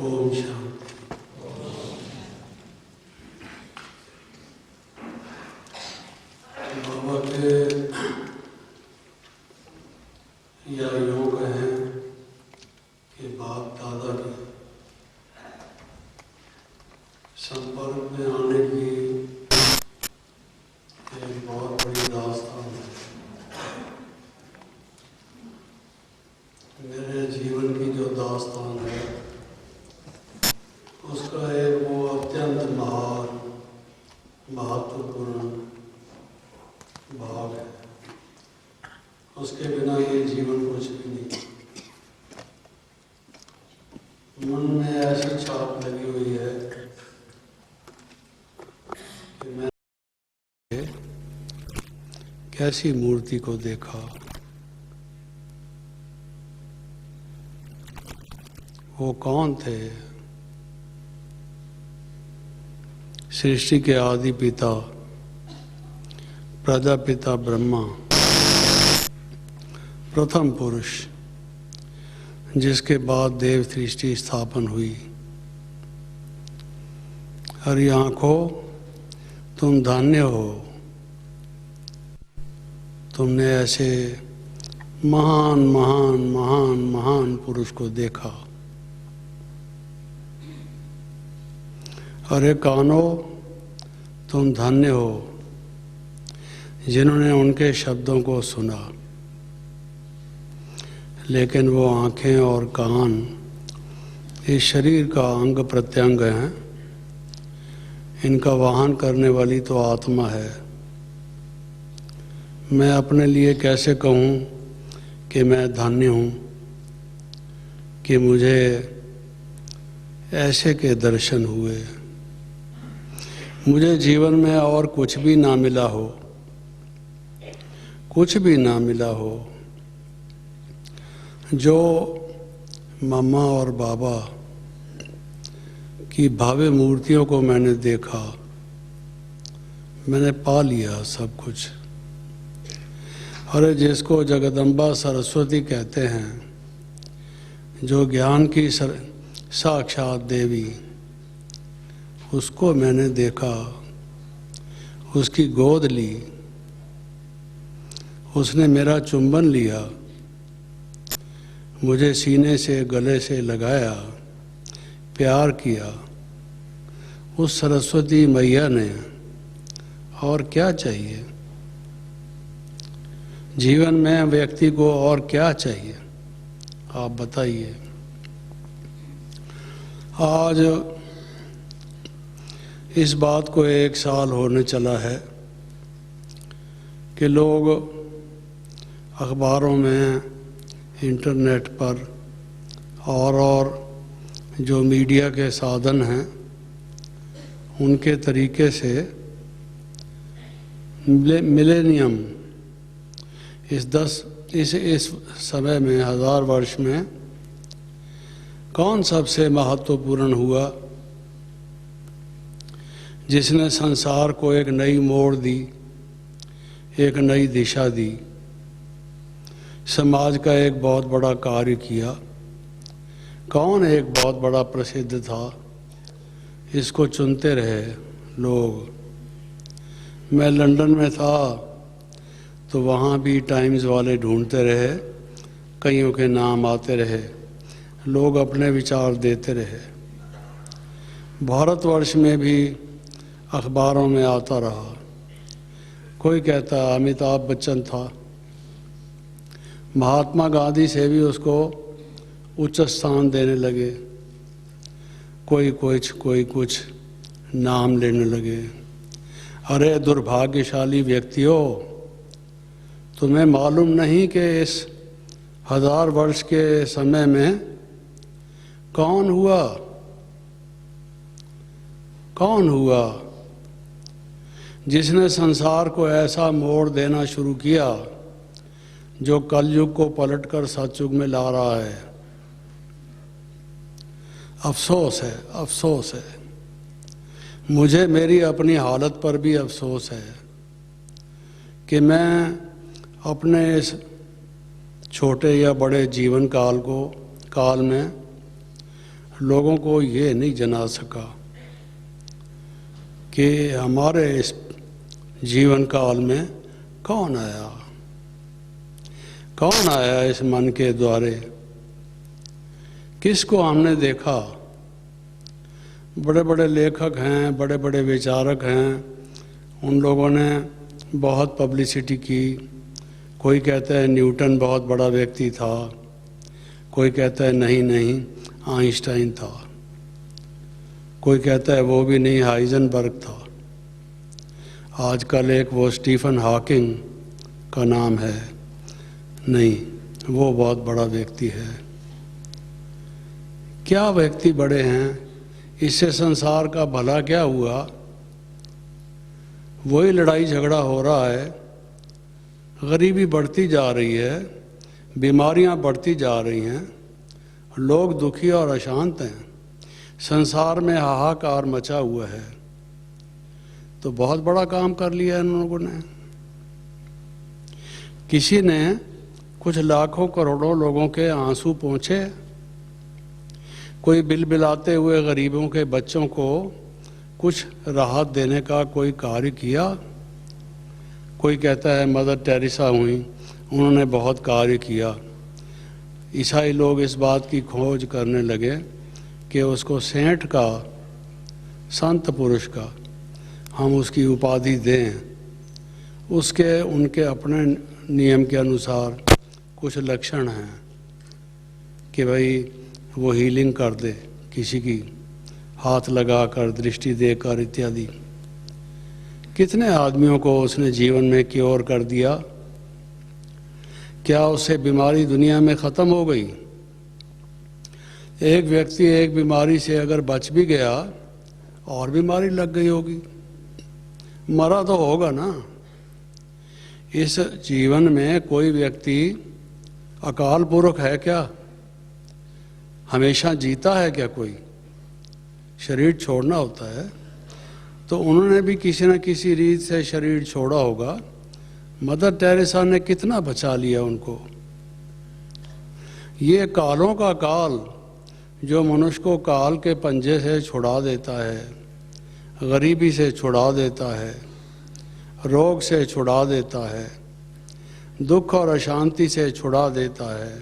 ओम शांति। बाबा के या यूँ कहें कि बाप दादा के संपर्क में आने की एक बहुत बड़ी दास्तान है। मेरे जीवन की जो दास्तान है उसका एक वो अत्यंत महान महत्वपूर्ण भाग है। उसके बिना ये जीवन कुछ भी नहीं। मन में ऐसी छाप लगी हुई है कि मैंने कैसी मूर्ति को देखा, वो कौन थे? सृष्टि के आदि पिता प्रजापिता ब्रह्मा, प्रथम पुरुष जिसके बाद देव सृष्टि स्थापन हुई। हरी आंखों, तुम धन्य हो, तुमने ऐसे महान महान महान महान पुरुष को देखा। अरे कानों, तुम धन्य हो जिन्होंने उनके शब्दों को सुना। लेकिन वो आँखें और कान इस शरीर का अंग प्रत्यंग हैं। इनका वाहन करने वाली तो आत्मा है। मैं अपने लिए कैसे कहूँ कि मैं धन्य हूँ कि मुझे ऐसे के दर्शन हुए। मुझे जीवन में और कुछ भी ना मिला हो, कुछ भी ना मिला हो, जो मम्मा और बाबा की भव्य मूर्तियों को मैंने देखा, मैंने पा लिया सब कुछ। अरे जिसको जगदम्बा सरस्वती कहते हैं, जो ज्ञान की साक्षात देवी, उसको मैंने देखा, उसकी गोद ली, उसने मेरा चुंबन लिया, मुझे सीने से गले से लगाया, प्यार किया। उस सरस्वती मैया ने और क्या चाहिए? जीवन में व्यक्ति को और क्या चाहिए? आप बताइए। आज इस बात को 1 साल होने चला है कि लोग अखबारों में, इंटरनेट पर और जो मीडिया के साधन हैं उनके तरीके से मिलेनियम इस समय में 1000 वर्ष में कौन सबसे महत्वपूर्ण हुआ, जिसने संसार को एक नई मोड़ दी, एक नई दिशा दी, समाज का एक बहुत बड़ा कार्य किया। कौन एक बहुत बड़ा प्रसिद्ध था? इसको चुनते रहे लोग। मैं लंदन में था तो वहाँ भी टाइम्स वाले ढूंढते रहे, कईयों के नाम आते रहे, लोग अपने विचार देते रहे। भारतवर्ष में भी अखबारों में आता रहा। कोई कहता अमिताभ बच्चन था, महात्मा गांधी से भी उसको उच्च स्थान देने लगे। कोई कुछ नाम लेने लगे। अरे दुर्भाग्यशाली व्यक्तियों, तुम्हें मालूम नहीं कि इस 1000 वर्ष के समय में कौन हुआ जिसने संसार को ऐसा मोड़ देना शुरू किया जो कलयुग को पलटकर सतयुग में ला रहा है। अफसोस है, अफसोस है। मुझे मेरी अपनी हालत पर भी अफसोस है कि मैं अपने इस छोटे या बड़े जीवन काल में लोगों को ये नहीं जना सका कि हमारे इस जीवन काल में कौन आया इस मन के द्वारे, किसको हमने देखा। बड़े बड़े लेखक हैं, बड़े बड़े विचारक हैं, उन लोगों ने बहुत पब्लिसिटी की। कोई कहता है न्यूटन बहुत बड़ा व्यक्ति था, कोई कहता है नहीं आइंस्टाइन था, कोई कहता है वो भी नहीं हाइजेनबर्ग था। आजकल एक वो स्टीफन हॉकिंग का नाम है, नहीं वो बहुत बड़ा व्यक्ति है। क्या व्यक्ति बड़े हैं, इससे संसार का भला क्या हुआ। वही लड़ाई झगड़ा हो रहा है, गरीबी बढ़ती जा रही है, बीमारियां बढ़ती जा रही हैं, लोग दुखी और अशांत हैं, संसार में हाहाकार मचा हुआ है। तो बहुत बड़ा काम कर लिया इन लोगों ने। किसी ने कुछ लाखों करोड़ों लोगों के आंसू पोंछे, कोई बिलबिलाते हुए गरीबों के बच्चों को कुछ राहत देने का कोई कार्य किया। कोई कहता है मदर टेरेसा हुई, उन्होंने बहुत कार्य किया। ईसाई लोग इस बात की खोज करने लगे कि उसको सेंट का, संत पुरुष का हम उसकी उपाधि दें। उसके उनके अपने नियम के अनुसार कुछ लक्षण हैं कि भाई वो हीलिंग कर दे किसी की, हाथ लगाकर, दृष्टि देकर इत्यादि। कितने आदमियों को उसने जीवन में क्योर कर दिया। क्या उससे बीमारी दुनिया में ख़त्म हो गई। एक व्यक्ति एक बीमारी से अगर बच भी गया और बीमारी लग गई होगी, मरा तो होगा ना। इस जीवन में कोई व्यक्ति अकाल पुरख है क्या, हमेशा जीता है क्या कोई। शरीर छोड़ना होता है, तो उन्होंने भी किसी न किसी रीत से शरीर छोड़ा होगा। मदर टेरेसा ने कितना बचा लिया उनको। ये कालों का काल जो मनुष्य को काल के पंजे से छुड़ा देता है, गरीबी से छुड़ा देता है, रोग से छुड़ा देता है, दुख और अशांति से छुड़ा देता है,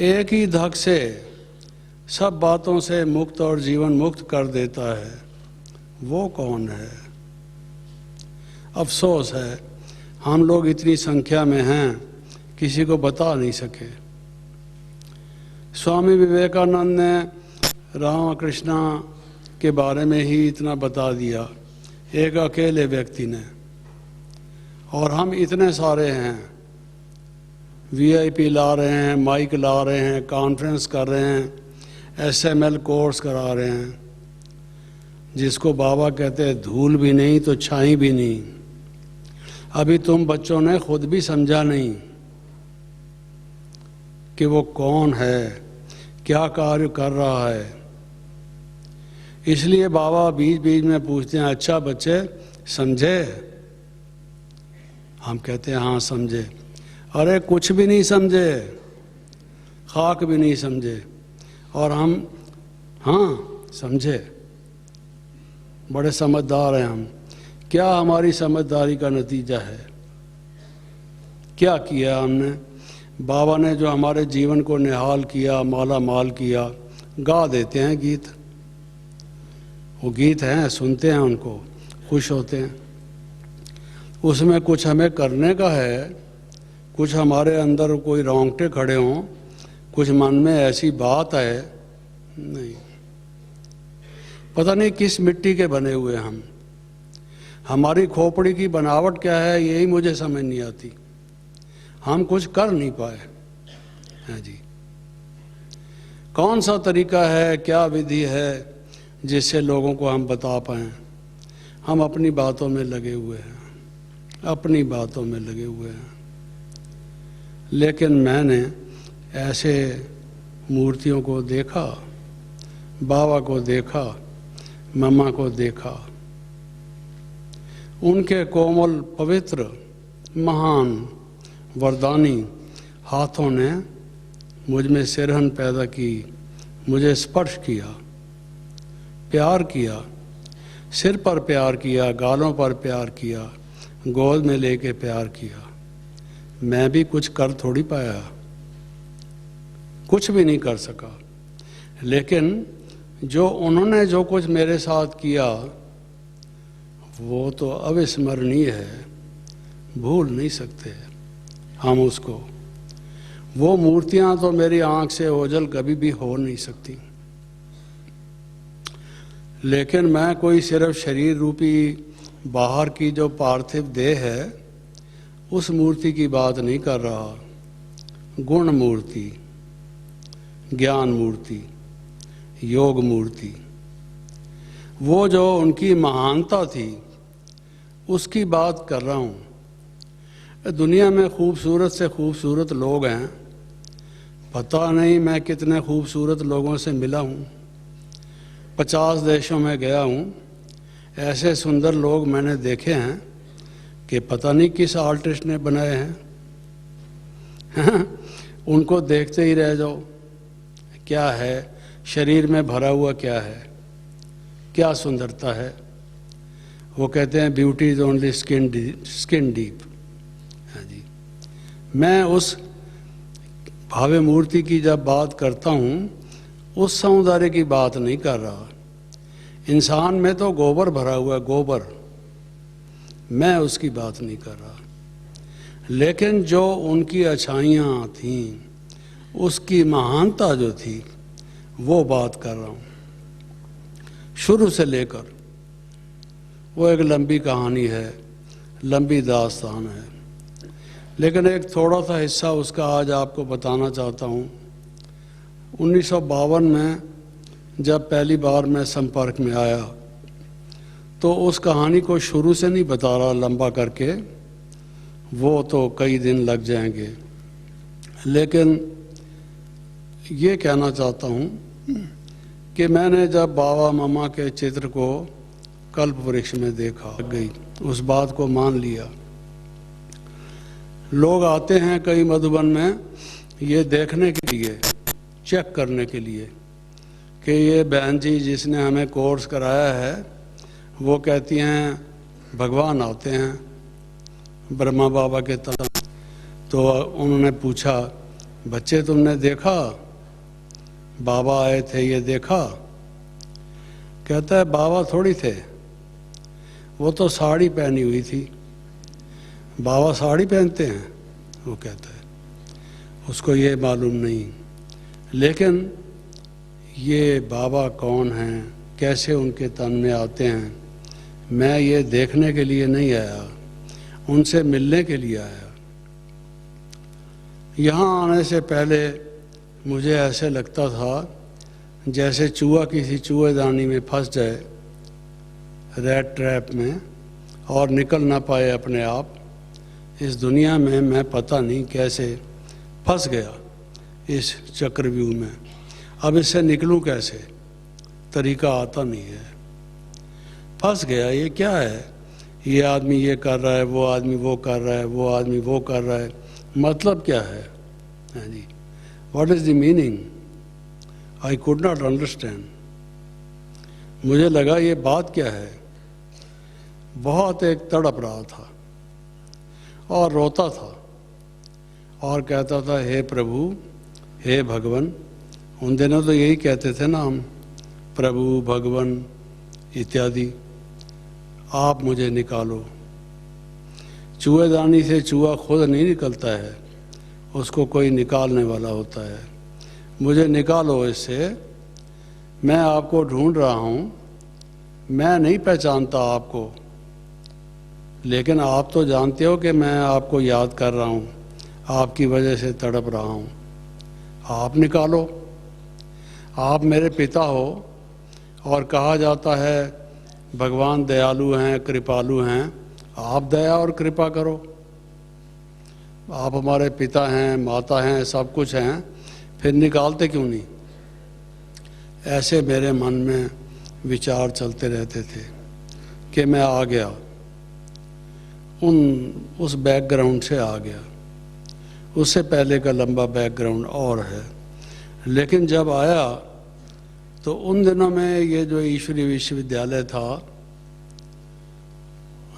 एक ही धक से सब बातों से मुक्त और जीवन मुक्त कर देता है, वो कौन है। अफसोस है हम लोग इतनी संख्या में हैं, किसी को बता नहीं सके। स्वामी विवेकानंद ने रामकृष्ण के बारे में ही इतना बता दिया, एक अकेले व्यक्ति ने। और हम इतने सारे हैं, वीआईपी ला रहे हैं, माइक ला रहे हैं, कॉन्फ्रेंस कर रहे हैं, एसएमएल कोर्स करा रहे हैं, जिसको बाबा कहते हैं धूल भी नहीं तो छाई भी नहीं। अभी तुम बच्चों ने खुद भी समझा नहीं कि वो कौन है, क्या कार्य कर रहा है। इसलिए बाबा बीच बीच में पूछते हैं, अच्छा बच्चे समझे। हम कहते हैं हाँ समझे। अरे कुछ भी नहीं समझे, खाक भी नहीं समझे, और हम हाँ समझे, बड़े समझदार हैं हम। क्या हमारी समझदारी का नतीजा है, क्या किया हमने। बाबा ने जो हमारे जीवन को निहाल किया, माला माल किया, गा देते हैं गीत। वो गीत हैं, सुनते हैं उनको, खुश होते हैं। उसमें कुछ हमें करने का है, कुछ हमारे अंदर कोई रोंगटे खड़े हों, कुछ मन में ऐसी बात है नहीं। पता नहीं किस मिट्टी के बने हुए हम, हमारी खोपड़ी की बनावट क्या है, यही मुझे समझ नहीं आती। हम कुछ कर नहीं पाए हैं जी। कौन सा तरीका है, क्या विधि है जिससे लोगों को हम बता पाएं। हम अपनी बातों में लगे हुए हैं, अपनी बातों में लगे हुए हैं। लेकिन मैंने ऐसे मूर्तियों को देखा, बाबा को देखा, मम्मा को देखा। उनके कोमल, पवित्र, महान, वरदानी हाथों ने मुझ में सिरहन पैदा की, मुझे स्पर्श किया, प्यार किया, सिर पर प्यार किया, गालों पर प्यार किया, गोद में लेके प्यार किया। मैं भी कुछ कर थोड़ी पाया, कुछ भी नहीं कर सका, लेकिन जो उन्होंने जो कुछ मेरे साथ किया वो तो अविस्मरणीय है, भूल नहीं सकते हम उसको। वो मूर्तियां तो मेरी आंख से ओझल कभी भी हो नहीं सकती। लेकिन मैं कोई सिर्फ शरीर रूपी बाहर की जो पार्थिव देह है उस मूर्ति की बात नहीं कर रहा। गुण मूर्ति, ज्ञान मूर्ति, योग मूर्ति, वो जो उनकी महानता थी उसकी बात कर रहा हूँ। दुनिया में खूबसूरत से खूबसूरत लोग हैं, पता नहीं मैं कितने खूबसूरत लोगों से मिला हूँ। 50 देशों में गया हूँ, ऐसे सुंदर लोग मैंने देखे हैं कि पता नहीं किस आर्टिस्ट ने बनाए हैं। उनको देखते ही रह जाओ, क्या है शरीर में भरा हुआ, क्या है, क्या सुंदरता है। वो कहते हैं beauty is only skin deep. हाँ जी, मैं उस भावे मूर्ति की जब बात करता हूँ उस सौंदर्य की बात नहीं कर रहा। इंसान में तो गोबर भरा हुआ है, गोबर, मैं उसकी बात नहीं कर रहा। लेकिन जो उनकी अच्छाइयाँ थीं, उसकी महानता जो थी वो बात कर रहा हूँ। शुरू से लेकर वो एक लंबी कहानी है, लंबी दास्तान है, लेकिन एक थोड़ा सा हिस्सा उसका आज आपको बताना चाहता हूँ। 1952 में जब पहली बार मैं संपर्क में आया तो उस कहानी को शुरू से नहीं बता रहा लंबा करके, वो तो कई दिन लग जाएंगे, लेकिन ये कहना चाहता हूँ कि मैंने जब बाबा मामा के चित्र को कल्प वृक्ष में देखा, गई उस बात को मान लिया। लोग आते हैं कई मधुबन में ये देखने के लिए, चेक करने के लिए कि ये बहन जी जिसने हमें कोर्स कराया है वो कहती हैं भगवान आते हैं ब्रह्मा बाबा के तरह। तो उन्होंने पूछा, बच्चे तुमने देखा बाबा आए थे, ये देखा? कहता है बाबा थोड़ी थे, वो तो साड़ी पहनी हुई थी। बाबा साड़ी पहनते हैं? वो कहता है उसको ये मालूम नहीं। लेकिन ये बाबा कौन हैं, कैसे उनके तन में आते हैं, मैं ये देखने के लिए नहीं आया, उनसे मिलने के लिए आया। यहाँ आने से पहले मुझे ऐसे लगता था जैसे चूहा किसी चूहेदानी में फंस जाए, रैट ट्रैप में, और निकल ना पाए अपने आप। इस दुनिया में मैं पता नहीं कैसे फंस गया इस चक्रव्यूह में। अब इससे निकलूं कैसे, तरीका आता नहीं है। फंस गया, ये क्या है, ये आदमी ये कर रहा है, वो आदमी वो कर रहा है, वो आदमी वो कर रहा है, मतलब क्या है? हाँ जी, what is the meaning? I could not understand. मुझे लगा ये बात क्या है। बहुत एक तड़प रहा था और रोता था और कहता था, हे प्रभु, हे भगवान। उन दिनों तो यही कहते थे ना हम, प्रभु, भगवान इत्यादि। आप मुझे निकालो। चूहेदानी से चूहा खुद नहीं निकलता है, उसको कोई निकालने वाला होता है। मुझे निकालो इससे, मैं आपको ढूंढ रहा हूँ, मैं नहीं पहचानता आपको, लेकिन आप तो जानते हो कि मैं आपको याद कर रहा हूँ, आपकी वजह से तड़प रहा हूँ। आप निकालो। आप मेरे पिता हो और कहा जाता है भगवान दयालु हैं, कृपालु हैं। आप दया और कृपा करो। आप हमारे पिता हैं, माता हैं, सब कुछ हैं, फिर निकालते क्यों नहीं? ऐसे मेरे मन में विचार चलते रहते थे कि मैं आ गया, उस बैकग्राउंड से आ गया। उससे पहले का लंबा बैकग्राउंड और है, लेकिन जब आया तो उन दिनों में ये जो ईश्वरीय विश्वविद्यालय था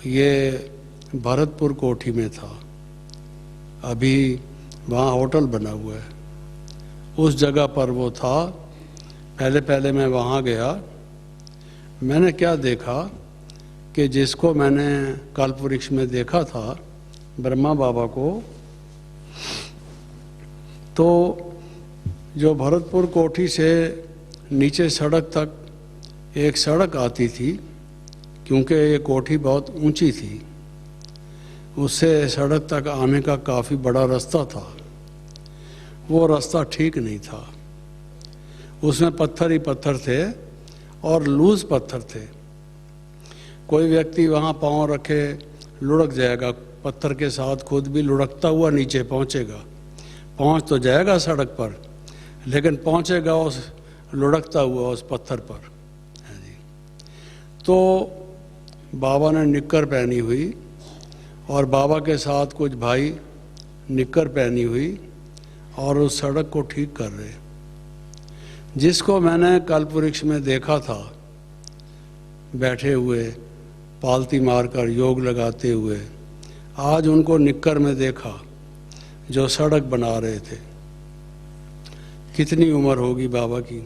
ये भरतपुर कोठी में था, अभी वहाँ होटल बना हुआ है, उस जगह पर वो था। पहले पहले मैं वहाँ गया, मैंने क्या देखा कि जिसको मैंने कल्पवृक्ष में देखा था ब्रह्मा बाबा को, तो जो भरतपुर कोठी से नीचे सड़क तक एक सड़क आती थी, क्योंकि ये कोठी बहुत ऊंची थी, उससे सड़क तक आने का काफ़ी बड़ा रास्ता था। वो रास्ता ठीक नहीं था, उसमें पत्थर ही पत्थर थे और लूज पत्थर थे। कोई व्यक्ति वहाँ पाँव रखे लुढ़क जाएगा, पत्थर के साथ खुद भी लुढ़कता हुआ नीचे पहुँचेगा। पहुँच तो जाएगा सड़क पर, लेकिन पहुँचेगा उस लुढ़कता हुआ उस पत्थर पर। तो बाबा ने निक्कर पहनी हुई और बाबा के साथ कुछ भाई निक्कर पहनी हुई और उस सड़क को ठीक कर रहे। जिसको मैंने कल्पवृक्ष में देखा था बैठे हुए पालती मारकर योग लगाते हुए, आज उनको निक्कर में देखा जो सड़क बना रहे थे। कितनी उम्र होगी बाबा की?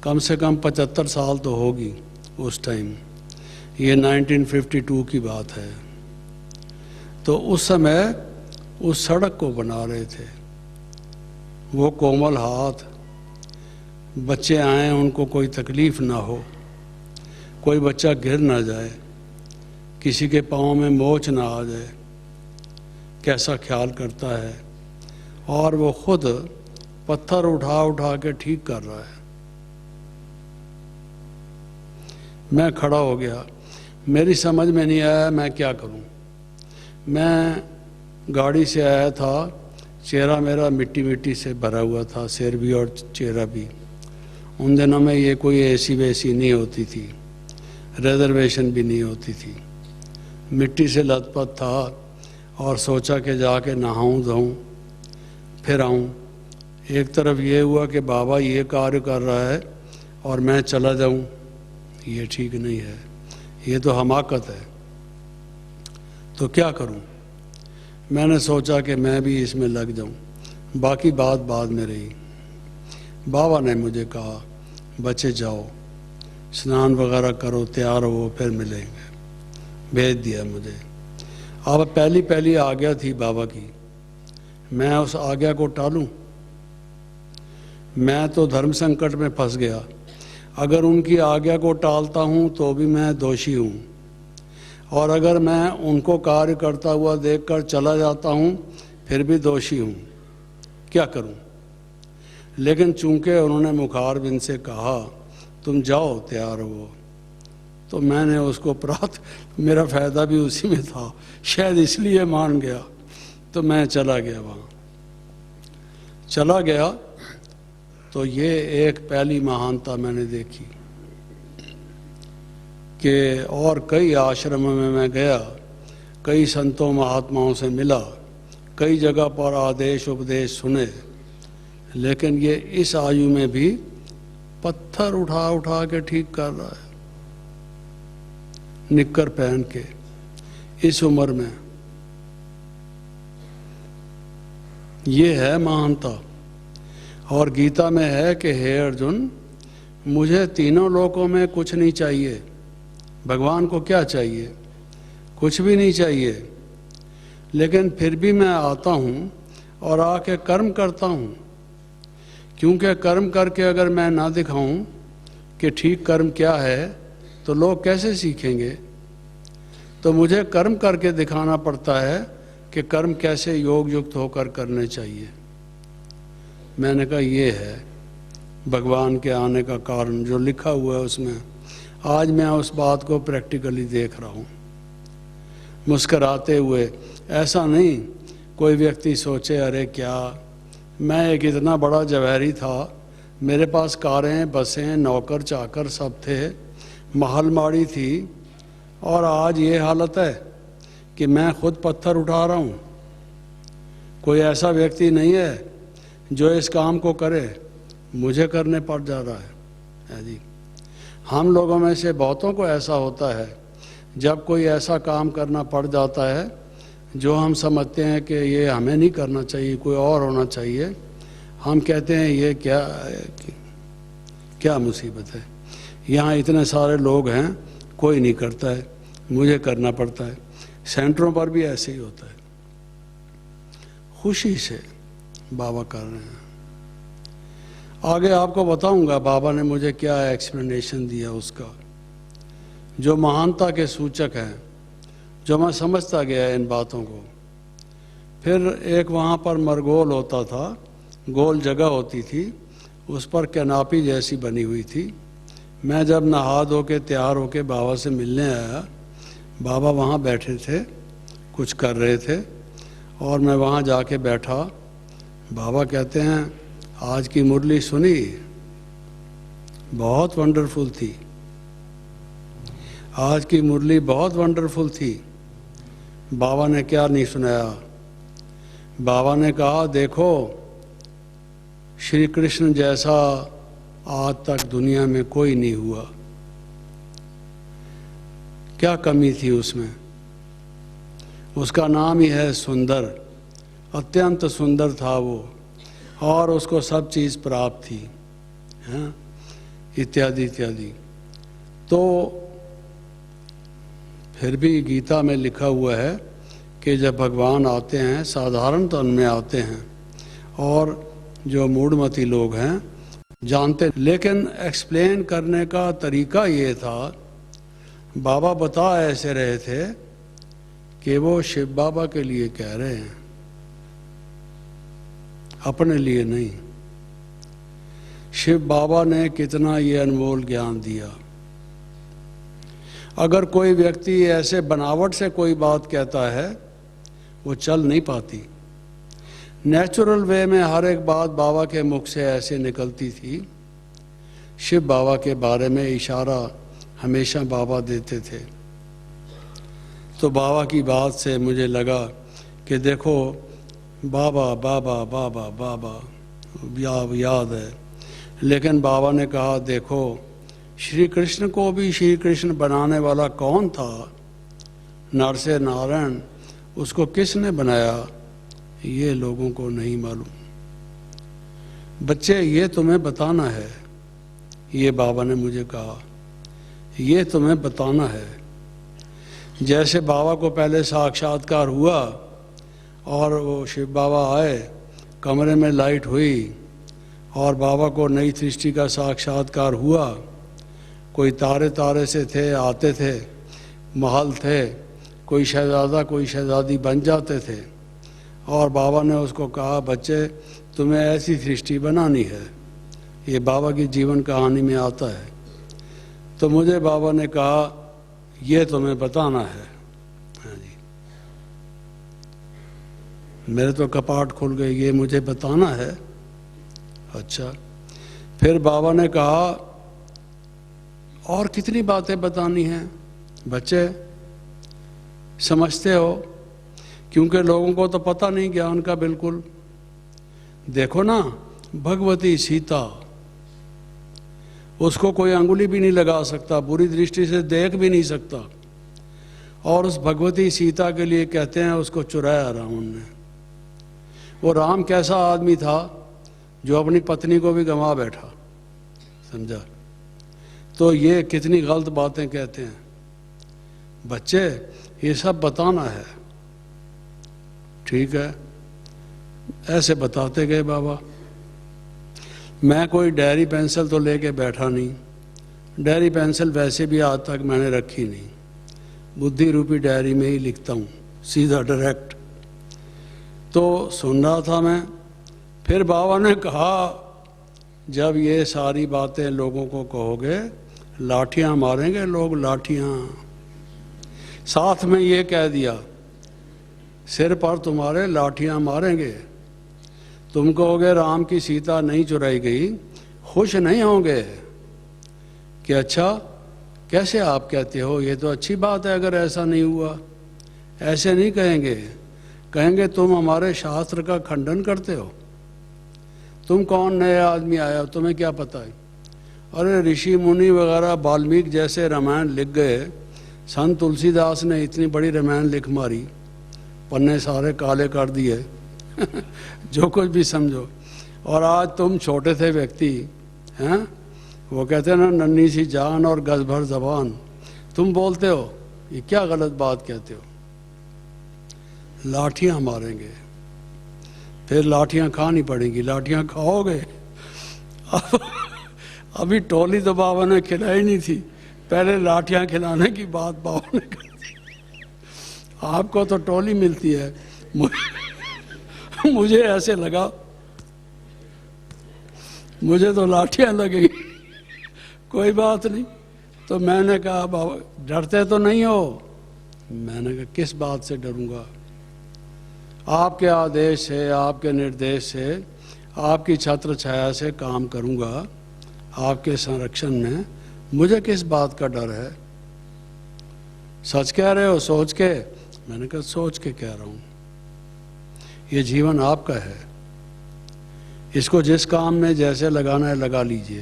कम से कम 75 साल तो होगी उस टाइम। ये 1952 की बात है। तो उस समय उस सड़क को बना रहे थे। वो कोमल हाथ, बच्चे आए उनको कोई तकलीफ ना हो, कोई बच्चा गिर ना जाए, किसी के पाँव में मोच ना आ जाए, कैसा ख्याल करता है। और वो खुद पत्थर उठा उठा के ठीक कर रहा है। मैं खड़ा हो गया, मेरी समझ में नहीं आया मैं क्या करूं। मैं गाड़ी से आया था, चेहरा मेरा मिट्टी मिट्टी से भरा हुआ था, सिर भी और चेहरा भी। उन दिनों में ये कोई एसी वैसी नहीं होती थी, रिजर्वेशन भी नहीं होती थी। मिट्टी से लथपथ था और सोचा कि जाके नहाऊं धोऊं फिर आऊं। एक तरफ ये हुआ कि बाबा ये कार्य कर रहा है और मैं चला जाऊं, ये ठीक नहीं है, ये तो हमाकत है। तो क्या करूं? मैंने सोचा कि मैं भी इसमें लग जाऊं। बाकी बात बाद में रही। बाबा ने मुझे कहा बच्चे जाओ, स्नान वगैरह करो, तैयार हो, फिर मिलेंगे। भेज दिया मुझे। अब पहली पहली आज्ञा थी बाबा की, मैं उस आज्ञा को टालूं? मैं तो धर्म संकट में फंस गया। अगर उनकी आज्ञा को टालता हूं तो भी मैं दोषी हूं, और अगर मैं उनको कार्य करता हुआ देखकर चला जाता हूं फिर भी दोषी हूं। क्या करूं? लेकिन चूंकि उन्होंने मुखारबिंद से कहा तुम जाओ, तैयार हो, तो मैंने उसको मेरा फ़ायदा भी उसी में था, शायद इसलिए मान गया। तो मैं चला गया, वहाँ चला गया। तो ये एक पहली महानता मैंने देखी कि और कई आश्रमों में मैं गया, कई संतों महात्माओं से मिला, कई जगह पर आदेश उपदेश सुने, लेकिन ये इस आयु में भी पत्थर उठा उठा के ठीक कर रहा है, निक्कर पहन के, इस उम्र में। ये है महानता। और गीता में है कि हे अर्जुन, मुझे तीनों लोकों में कुछ नहीं चाहिए। भगवान को क्या चाहिए? कुछ भी नहीं चाहिए, लेकिन फिर भी मैं आता हूँ और आके कर्म करता हूँ। क्योंकि कर्म करके अगर मैं ना दिखाऊं कि ठीक कर्म क्या है तो लोग कैसे सीखेंगे? तो मुझे कर्म करके दिखाना पड़ता है कि कर्म कैसे योग युक्त होकर करने चाहिए। मैंने कहा ये है भगवान के आने का कारण, जो लिखा हुआ है उसमें। आज मैं उस बात को प्रैक्टिकली देख रहा हूँ, मुस्कराते हुए। ऐसा नहीं कोई व्यक्ति सोचे अरे क्या, मैं एक इतना बड़ा जवाहरी था, मेरे पास कारें, बसें, नौकर चाकर सब थे, महलमाड़ी थी, और आज ये हालत है कि मैं खुद पत्थर उठा रहा हूँ। कोई ऐसा व्यक्ति नहीं है जो इस काम को करे, मुझे करने पड़ जा रहा है। है जी। हम लोगों में से बहुतों को ऐसा होता है, जब कोई ऐसा काम करना पड़ जाता है जो हम समझते हैं कि ये हमें नहीं करना चाहिए, कोई और होना चाहिए, हम कहते हैं ये क्या मुसीबत है, यहाँ इतने सारे लोग हैं, कोई नहीं करता है, मुझे करना पड़ता है। सेंटरों पर भी ऐसे ही होता है। खुशी से बाबा कर रहे हैं। आगे आपको बताऊंगा बाबा ने मुझे क्या एक्सप्लेनेशन दिया उसका, जो महानता के सूचक हैं, जो मैं समझता गया इन बातों को। फिर एक वहाँ पर मरगोल होता था, गोल जगह होती थी, उस पर कैनापी जैसी बनी हुई थी। मैं जब नहा धो के तैयार होके बाबा से मिलने आया, बाबा वहाँ बैठे थे, कुछ कर रहे थे, और मैं वहाँ जाके बैठा। बाबा कहते हैं, आज की मुरली सुनी, बहुत वंडरफुल थी, आज की मुरली बहुत वंडरफुल थी। बाबा ने क्या नहीं सुनाया, बाबा ने कहा, देखो श्री कृष्ण जैसा आज तक दुनिया में कोई नहीं हुआ। क्या कमी थी उसमें? उसका नाम ही है सुंदर, अत्यंत सुंदर था वो, और उसको सब चीज़ प्राप्त थी, हैं, इत्यादि इत्यादि। तो फिर भी गीता में लिखा हुआ है कि जब भगवान आते हैं साधारण तन में आते हैं, और जो मूढ़मती लोग हैं जानते, लेकिन एक्सप्लेन करने का तरीका ये था, बाबा बता ऐसे रहे थे कि वो शिव बाबा के लिए कह रहे हैं, अपने लिए नहीं। शिव बाबा ने कितना ये अनमोल ज्ञान दिया। अगर कोई व्यक्ति ऐसे बनावट से कोई बात कहता है, वो चल नहीं पाती। नेचुरल वे में हर एक बात बाबा के मुख से ऐसे निकलती थी। शिव बाबा के बारे में इशारा हमेशा बाबा देते थे। तो बाबा की बात से मुझे लगा कि देखो बाबा बाबा बाबा बाबा याद है, लेकिन बाबा ने कहा, देखो श्री कृष्ण को भी श्री कृष्ण बनाने वाला कौन था? नर से नारायण, उसको किसने बनाया? ये लोगों को नहीं मालूम। बच्चे, ये तुम्हें बताना है, ये बाबा ने मुझे कहा, ये तुम्हें बताना है। जैसे बाबा को पहले साक्षात्कार हुआ और वो शिव बाबा आए, कमरे में लाइट हुई और बाबा को नई सृष्टि का साक्षात्कार हुआ। कोई तारे तारे से थे, आते थे, महल थे, कोई शहजादा कोई शहजादी बन जाते थे, और बाबा ने उसको कहा, बच्चे तुम्हें ऐसी सृष्टि बनानी है। ये बाबा की जीवन कहानी में आता है। तो मुझे बाबा ने कहा, ये तुम्हें बताना है। हाँ जी, मेरे तो कपाट खुल गए, ये मुझे बताना है। अच्छा, फिर बाबा ने कहा, और कितनी बातें बतानी हैं बच्चे, समझते हो? क्योंकि लोगों को तो पता नहीं ज्ञान का बिल्कुल। देखो ना, भगवती सीता, उसको कोई अंगुली भी नहीं लगा सकता, बुरी दृष्टि से देख भी नहीं सकता, और उस भगवती सीता के लिए कहते हैं उसको चुराया रावण ने। वो राम कैसा आदमी था जो अपनी पत्नी को भी गंवा बैठा, समझा? तो ये कितनी गलत बातें कहते हैं बच्चे, ये सब बताना है। ठीक है, ऐसे बताते गए बाबा। मैं कोई डायरी पेंसिल तो लेके बैठा नहीं, डायरी पेंसिल वैसे भी आज तक मैंने रखी नहीं, बुद्धि रूपी डायरी में ही लिखता हूँ, सीधा डायरेक्ट। तो सुन रहा था मैं, फिर बाबा ने कहा, जब ये सारी बातें लोगों को कहोगे, लाठियाँ मारेंगे लोग, लाठियाँ। साथ में ये कह दिया, सिर पर तुम्हारे लाठियाँ मारेंगे। तुम कहोगे राम की सीता नहीं चुराई गई, खुश नहीं होंगे कि अच्छा कैसे आप कहते हो, ये तो अच्छी बात है अगर ऐसा नहीं हुआ। ऐसे नहीं कहेंगे, कहेंगे तुम हमारे शास्त्र का खंडन करते हो। तुम कौन नया आदमी आया हो, तुम्हें क्या पता है? अरे ऋषि मुनि वगैरह वाल्मीकि जैसे रामायण लिख गए, संत तुलसीदास ने इतनी बड़ी रामायण लिख मारी, पन्ने सारे काले कर दिए जो कुछ भी समझो। और आज तुम छोटे थे व्यक्ति हैं, वो कहते हैं ना नन्ही सी जान और गज भर जबान, तुम बोलते हो ये क्या गलत बात कहते हो। लाठियां मारेंगे, फिर लाठियां खानी पड़ेंगी, लाठियां खाओगे। अभी टोली तो बाबा ने खिलाई नहीं थी, पहले लाठियां खिलाने की बात बाबा ने कर दी। आपको तो टोली मिलती है, मुझे ऐसे लगा मुझे तो लाठियां लगेगी। कोई बात नहीं, तो मैंने कहा बाबा डरते तो नहीं हो। मैंने कहा किस बात से डरूंगा, आपके आदेश से, आपके निर्देश से, आपकी छत्र छाया से काम करूंगा, आपके संरक्षण में, मुझे किस बात का डर है। सच कह रहे हो सोच के। मैंने कहा सोच के कह रहा हूं, ये जीवन आपका है, इसको जिस काम में जैसे लगाना है लगा लीजिए।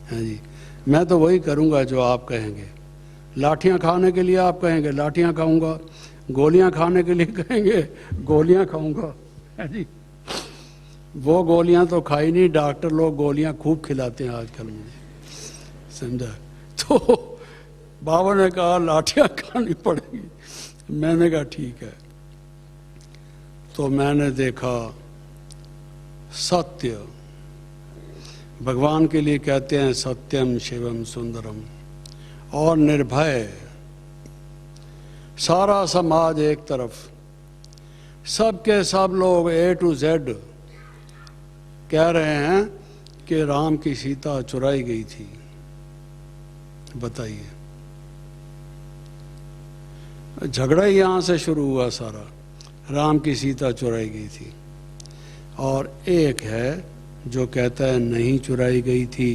हाँ जी, मैं तो वही करूंगा जो आप कहेंगे। लाठियां खाने के लिए आप कहेंगे लाठियां खाऊंगा, गोलियां खाने के लिए कहेंगे गोलियां खाऊंगा। हाँ जी, वो गोलियां तो खाई नहीं, डॉक्टर लोग गोलियां खूब खिलाते हैं आजकल मुझे, समझा। तो बाबा ने कहा लाठियां खानी पड़ेगी। मैंने कहा ठीक है। तो मैंने देखा सत्य, भगवान के लिए कहते हैं सत्यम शिवम सुंदरम, और निर्भय। सारा समाज एक तरफ, सबके सब लोग A to Z कह रहे हैं कि राम की सीता चुराई गई थी। बताइए, झगड़ा ही यहां से शुरू हुआ सारा, राम की सीता चुराई गई थी। और एक है जो कहता है नहीं चुराई गई थी।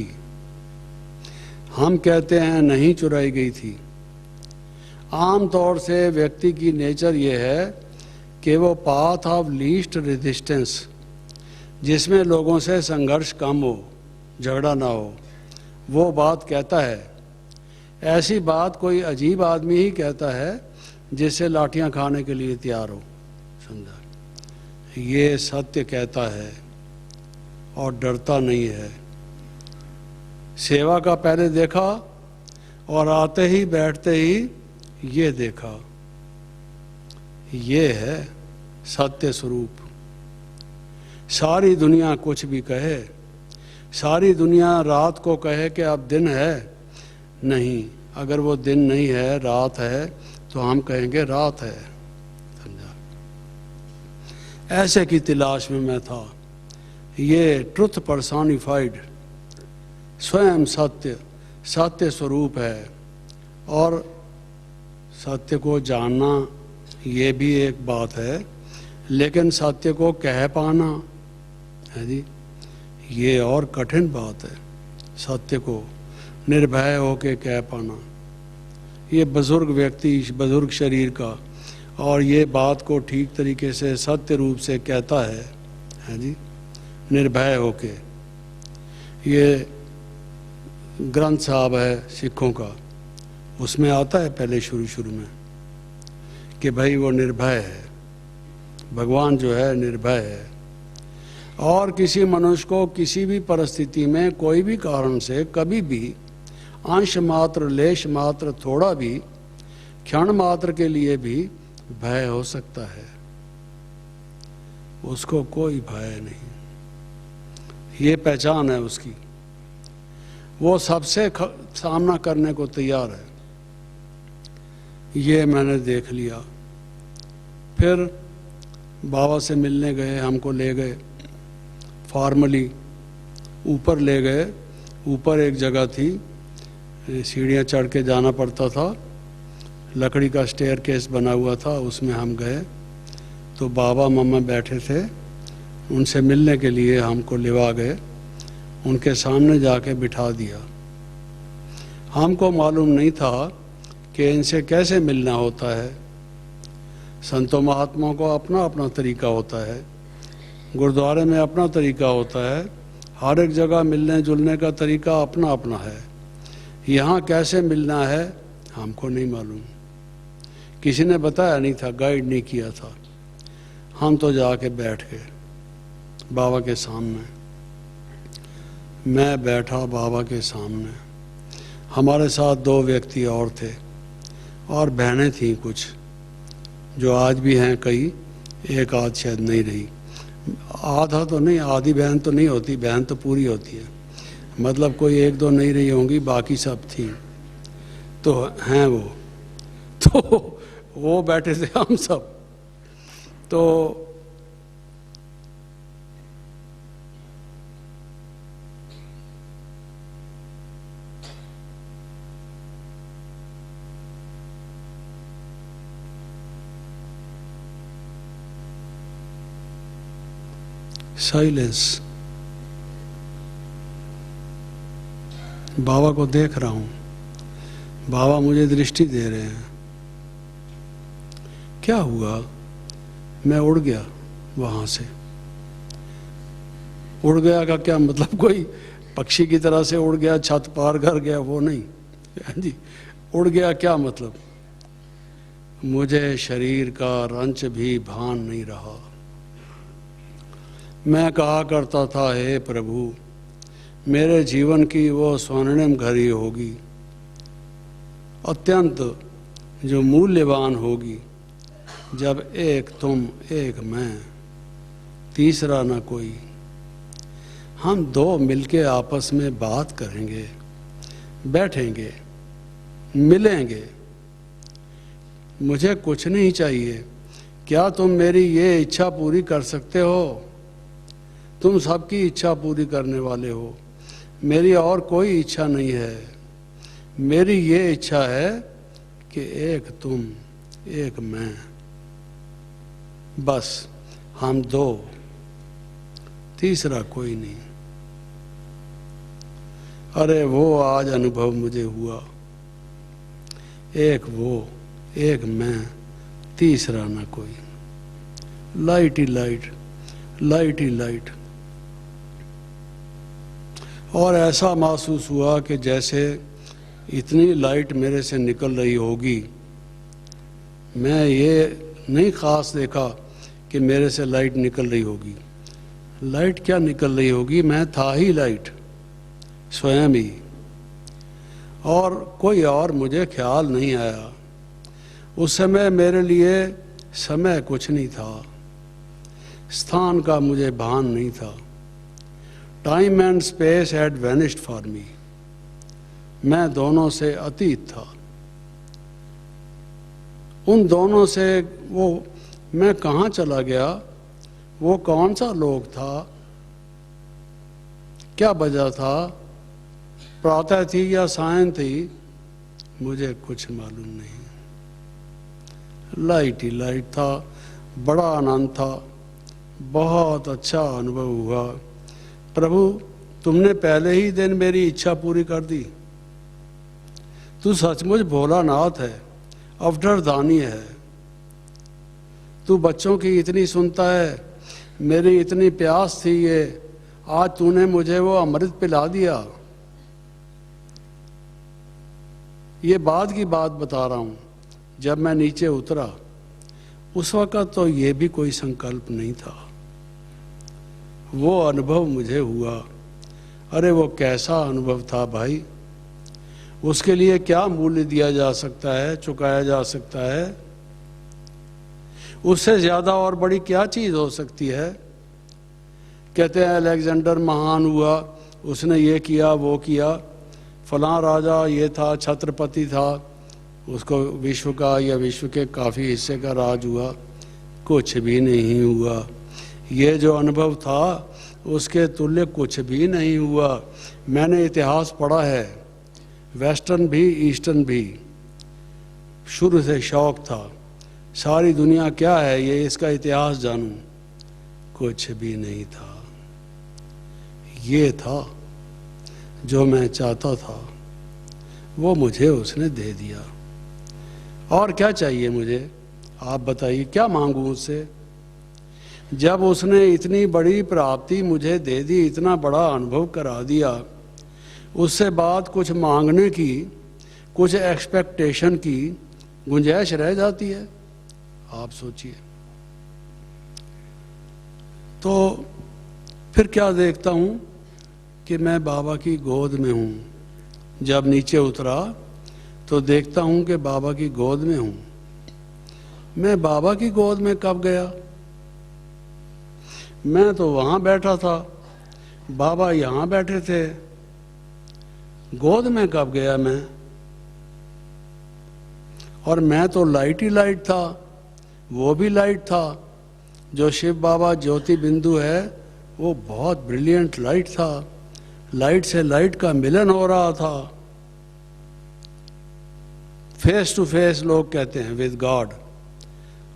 हम कहते हैं नहीं चुराई गई थी। आम तौर से व्यक्ति की नेचर ये है कि वो पाथ ऑफ लीस्ट रेजिस्टेंस, जिसमें लोगों से संघर्ष कम हो, झगड़ा ना हो, वो बात कहता है। ऐसी बात कोई अजीब आदमी ही कहता है जिससे लाठियां खाने के लिए तैयार हो, समझा। ये सत्य कहता है और डरता नहीं है। सेवा का पहले देखा और आते ही बैठते ही ये देखा, ये है सत्य स्वरूप। सारी दुनिया कुछ भी कहे, सारी दुनिया रात को कहे कि अब दिन है, नहीं, अगर वो दिन नहीं है रात है तो हम कहेंगे रात है, समझा। ऐसे की तलाश में मैं था। ये ट्रुथ पर्सोनिफाइड, स्वयं सत्य, सत्य स्वरूप है। और सत्य को जानना ये भी एक बात है, लेकिन सत्य को कह पाना है जी, ये और कठिन बात है। सत्य को निर्भय होके कह पाना, ये बुजुर्ग व्यक्ति, बुजुर्ग शरीर का, और ये बात को ठीक तरीके से सत्य रूप से कहता है जी, निर्भय होके। ये ग्रंथ साहब है सिखों का, उसमें आता है पहले शुरू में कि भाई वो निर्भय है, भगवान जो है निर्भय है। और किसी मनुष्य को किसी भी परिस्थिति में कोई भी कारण से कभी भी अंश मात्र, लेश मात्र, थोड़ा भी, क्षण मात्र के लिए भी भय हो सकता है। उसको कोई भय नहीं, ये पहचान है उसकी। वो सबसे सामना करने को तैयार है। ये मैंने देख लिया। फिर बाबा से मिलने गए, हमको ले गए फॉर्मली, ऊपर ले गए। ऊपर एक जगह थी, सीढ़ियाँ चढ़ के जाना पड़ता था, लकड़ी का स्टेयर केस बना हुआ था, उसमें हम गए। तो बाबा मम्मा बैठे थे, उनसे मिलने के लिए हमको लिवा गए, उनके सामने जाके बिठा दिया। हमको मालूम नहीं था कि इनसे कैसे मिलना होता है। संतों महात्माओं को अपना अपना तरीका होता है, गुरुद्वारे में अपना तरीका होता है, हर एक जगह मिलने जुलने का तरीका अपना अपना है। यहाँ कैसे मिलना है हमको नहीं मालूम, किसी ने बताया नहीं था, गाइड नहीं किया था। हम तो जाके बैठ गए बाबा के सामने। मैं बैठा बाबा के सामने, हमारे साथ 2 व्यक्ति और थे और बहनें थीं कुछ, जो आज भी हैं कई, एक आध शायद नहीं रही। आधा तो नहीं, आधी बहन तो नहीं होती, बहन तो पूरी होती है, मतलब कोई 1-2 नहीं रही होंगी, बाकी सब थी। तो हैं वो, तो वो बैठे थे हम सब। तो साइलेंस। बाबा को देख रहा हूं, बाबा मुझे दृष्टि दे रहे हैं। क्या हुआ? मैं उड़ गया वहां से। उड़ गया का क्या मतलब? कोई पक्षी की तरह से उड़ गया, छत पार कर गया, वो नहीं जी। उड़ गया क्या मतलब? मुझे शरीर का रंच भी भान नहीं रहा। मैं कहा करता था, हे प्रभु, मेरे जीवन की वो स्वर्णिम घड़ी होगी, अत्यंत जो मूल्यवान होगी, जब एक तुम एक मैं, तीसरा ना कोई। हम 2 मिलके आपस में बात करेंगे, बैठेंगे, मिलेंगे। मुझे कुछ नहीं चाहिए। क्या तुम मेरी ये इच्छा पूरी कर सकते हो? तुम सबकी इच्छा पूरी करने वाले हो। मेरी और कोई इच्छा नहीं है। मेरी ये इच्छा है कि एक तुम एक मैं, बस हम 2, तीसरा कोई नहीं। अरे वो आज अनुभव मुझे हुआ, एक वो एक मैं, तीसरा ना कोई। लाइट ही लाइट, लाइट ही लाइट। और ऐसा महसूस हुआ कि जैसे इतनी लाइट मेरे से निकल रही होगी। मैं ये नहीं खास देखा कि मेरे से लाइट निकल रही होगी। लाइट क्या निकल रही होगी? मैं था ही लाइट, स्वयं ही, और कोई और मुझे ख्याल नहीं आया। उस समय मेरे लिए समय कुछ नहीं था, स्थान का मुझे भान नहीं था। Time and space had vanished for me. मैं दोनों से अतीत था। उन दोनों से वो मैं कहाँ चला गया? वो कौन सा लोग था? क्या वजह था? प्रातः थी या सायं थी? मुझे कुछ मालूम नहीं। लाइट ही लाइट था, बड़ा आनंद था, बहुत अच्छा अनुभव हुआ। प्रभु, तुमने पहले ही दिन मेरी इच्छा पूरी कर दी। तू सचमुच भोलानाथ है, अवधरदानी है। तू बच्चों की इतनी सुनता है, मेरी इतनी प्यास थी ये, आज तूने मुझे वो अमृत पिला दिया। ये बाद की बात बता रहा हूँ। जब मैं नीचे उतरा उस वक़्त तो ये भी कोई संकल्प नहीं था, वो अनुभव मुझे हुआ। अरे वो कैसा अनुभव था भाई, उसके लिए क्या मूल्य दिया जा सकता है, चुकाया जा सकता है? उससे ज़्यादा और बड़ी क्या चीज़ हो सकती है? कहते हैं अलेक्जेंडर महान हुआ, उसने ये किया वो किया, फलां राजा ये था, छत्रपति था, उसको विश्व का या विश्व के काफ़ी हिस्से का राज हुआ। कुछ भी नहीं हुआ। ये जो अनुभव था उसके तुल्य कुछ भी नहीं हुआ। मैंने इतिहास पढ़ा है, वेस्टर्न भी ईस्टर्न भी, शुरू से शौक था सारी दुनिया क्या है ये इसका इतिहास जानूं। कुछ भी नहीं था। ये था जो मैं चाहता था, वो मुझे उसने दे दिया। और क्या चाहिए मुझे? आप बताइए, क्या मांगूं उससे? जब उसने इतनी बड़ी प्राप्ति मुझे दे दी, इतना बड़ा अनुभव करा दिया, उससे बाद कुछ मांगने की, कुछ एक्सपेक्टेशन की गुंजाइश रह जाती है? आप सोचिए। तो फिर क्या देखता हूँ कि मैं बाबा की गोद में हूँ। जब नीचे उतरा तो देखता हूँ कि बाबा की गोद में हूँ। मैं बाबा की गोद में कब गया? मैं तो वहाँ बैठा था, बाबा यहाँ बैठे थे। गोद में कब गया मैं? और मैं तो लाइट ही लाइट था, वो भी लाइट था। जो शिव बाबा ज्योति बिंदु है वो बहुत ब्रिलियंट लाइट था। लाइट से लाइट का मिलन हो रहा था। फेस टू फेस लोग कहते हैं विद गॉड।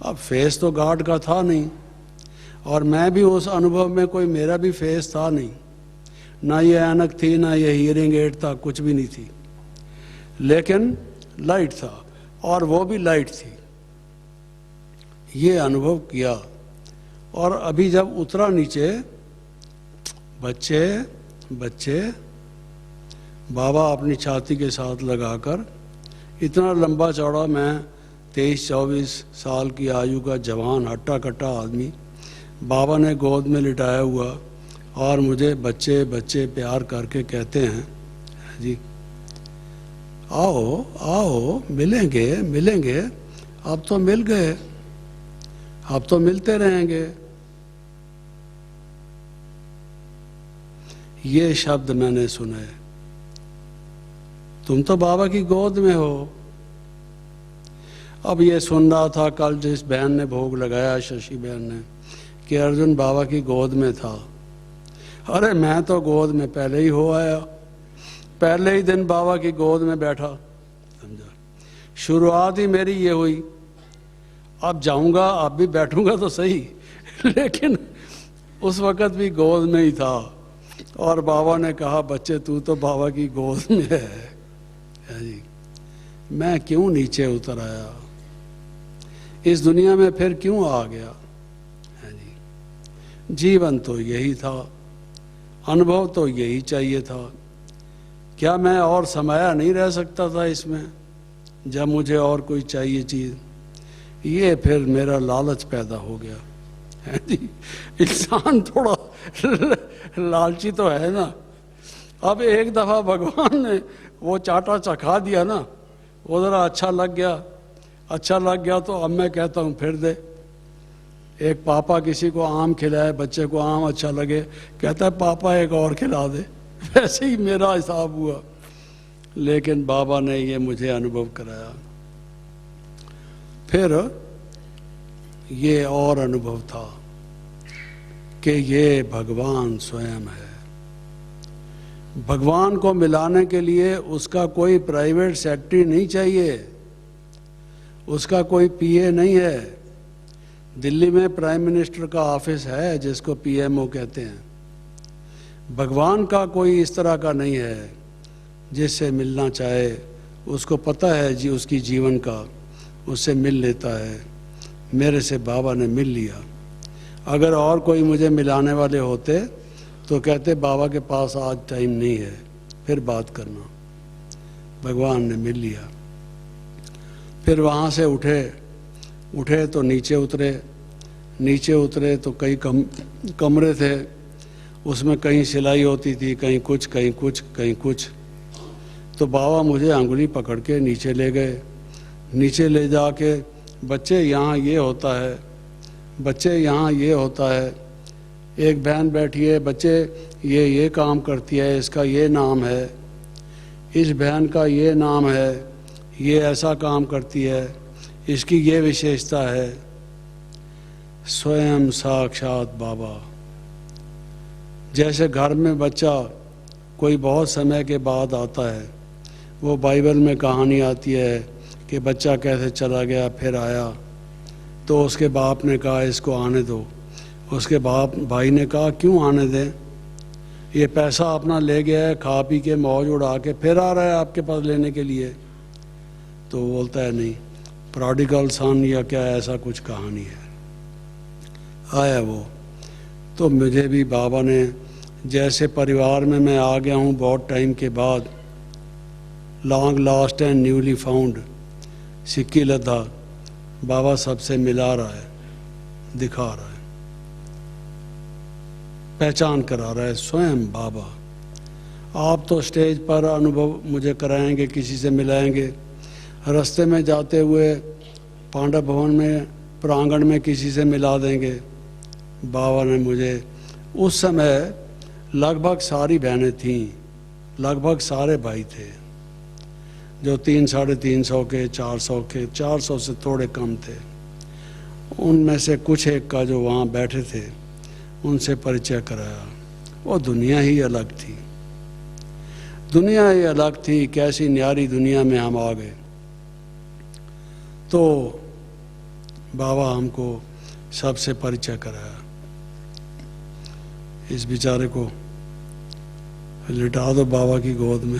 अब फेस तो गॉड का था नहीं, और मैं भी उस अनुभव में कोई मेरा भी फेस था नहीं। ना ये ऐनक थी, ना ये हियरिंग एड था, कुछ भी नहीं थी, लेकिन लाइट था, और वो भी लाइट थी। ये अनुभव किया। और अभी जब उतरा नीचे, बच्चे बच्चे बाबा अपनी छाती के साथ लगाकर, इतना लंबा चौड़ा मैं 23-24 साल की आयु का जवान हट्टा कट्टा आदमी, बाबा ने गोद में लिटाया हुआ, और मुझे बच्चे बच्चे प्यार करके कहते हैं, जी आओ आओ, मिलेंगे मिलेंगे। अब तो मिल गए, अब तो मिलते रहेंगे। ये शब्द मैंने सुने। तुम तो बाबा की गोद में हो। अब ये सुन रहा था कल जिस बहन ने भोग लगाया, शशि बहन ने, कि अर्जुन बाबा की गोद में था। अरे मैं तो गोद में पहले ही हो आया, पहले ही दिन बाबा की गोद में बैठा। समझा? शुरुआत ही मेरी ये हुई। अब जाऊंगा, अब भी बैठूंगा तो सही, लेकिन उस वक़्त भी गोद में ही था। और बाबा ने कहा, बच्चे तू तो बाबा की गोद में है जी। मैं क्यों नीचे उतर आया? इस दुनिया में फिर क्यों आ गया? है जी। जीवन तो यही था, अनुभव तो यही चाहिए था। क्या मैं और समाया नहीं रह सकता था इसमें, जब मुझे और कोई चाहिए चीज़? ये फिर मेरा लालच पैदा हो गया है जी। इंसान थोड़ा लालची तो है ना। अब एक दफ़ा भगवान ने वो चाटा चखा दिया ना, वो ज़रा अच्छा लग गया, अच्छा लग गया तो अब मैं कहता हूँ फिर दे। एक पापा किसी को आम खिलाए, बच्चे को आम अच्छा लगे, कहता है पापा एक और खिला दे। वैसे ही मेरा हिसाब हुआ। लेकिन बाबा ने ये मुझे अनुभव कराया। फिर ये और अनुभव था कि ये भगवान स्वयं है। भगवान को मिलाने के लिए उसका कोई प्राइवेट सेक्रेटरी नहीं चाहिए, उसका कोई पीए नहीं है। दिल्ली में प्राइम मिनिस्टर का ऑफिस है जिसको पीएमओ कहते हैं। भगवान का कोई इस तरह का नहीं है जिससे मिलना चाहे, उसको पता है जी उसकी जीवन का, उससे मिल लेता है। मेरे से बाबा ने मिल लिया। अगर और कोई मुझे मिलाने वाले होते तो कहते बाबा के पास आज टाइम नहीं है, फिर बात करना। भगवान ने मिल लिया। फिर वहाँ से उठे तो नीचे उतरे तो कई कमरे थे, उसमें कहीं सिलाई होती थी, कहीं कुछ कहीं कुछ कहीं कुछ। तो बाबा मुझे अंगुली पकड़ के नीचे ले गए। नीचे ले जाके, बच्चे यहाँ ये होता है, बच्चे यहाँ ये होता है। एक बहन बैठी है, बच्चे ये काम करती है, इसका ये नाम है, इस बहन का ये नाम है, ये ऐसा काम करती है, इसकी ये विशेषता है। स्वयं साक्षात बाबा। जैसे घर में बच्चा कोई बहुत समय के बाद आता है, वो बाइबल में कहानी आती है कि बच्चा कैसे चला गया फिर आया, तो उसके बाप ने कहा इसको आने दो। उसके भाई ने कहा क्यों आने दें, ये पैसा अपना ले गया है, खा पी के मौज उड़ा के फिर आ रहा है आपके पास लेने के लिए। तो वो बोलता है नहीं, प्रोडिगल सन या क्या ऐसा कुछ कहानी है। आया वो। तो मुझे भी बाबा ने, जैसे परिवार में मैं आ गया हूँ बहुत टाइम के बाद, long last and newly found सिक्की लद्दा, बाबा सबसे मिला रहा है, दिखा रहा है, पहचान करा रहा है स्वयं बाबा। आप तो स्टेज पर अनुभव मुझे कराएंगे, किसी से मिलाएंगे, रास्ते में जाते हुए पांडव भवन में प्रांगण में किसी से मिला देंगे। बाबा ने मुझे, उस समय लगभग सारी बहनें थीं, लगभग सारे भाई थे, जो 300-350 के, 400 के, 400 से थोड़े कम थे। उनमें से कुछ एक का जो वहाँ बैठे थे उनसे परिचय कराया। वो दुनिया ही अलग थी, दुनिया ही अलग थी। कैसी न्यारी दुनिया में हम आ गए। तो बाबा हमको सबसे परिचय कराया। इस बेचारे को लिटा दो बाबा की गोद में,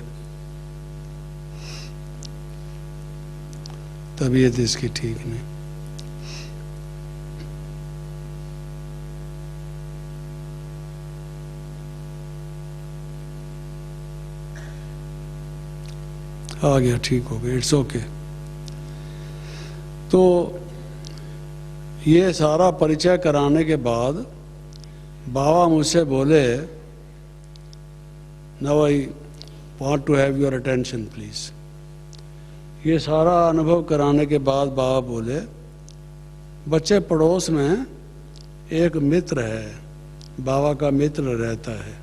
तबीयत इसकी ठीक नहीं। आ गया, ठीक हो गया, इट्स ओके। तो ये सारा परिचय कराने के बाद बाबा मुझसे बोले, now I want to have your attention please. ये सारा अनुभव कराने के बाद बाबा बोले, बच्चे पड़ोस में एक मित्र है, बाबा का मित्र रहता है।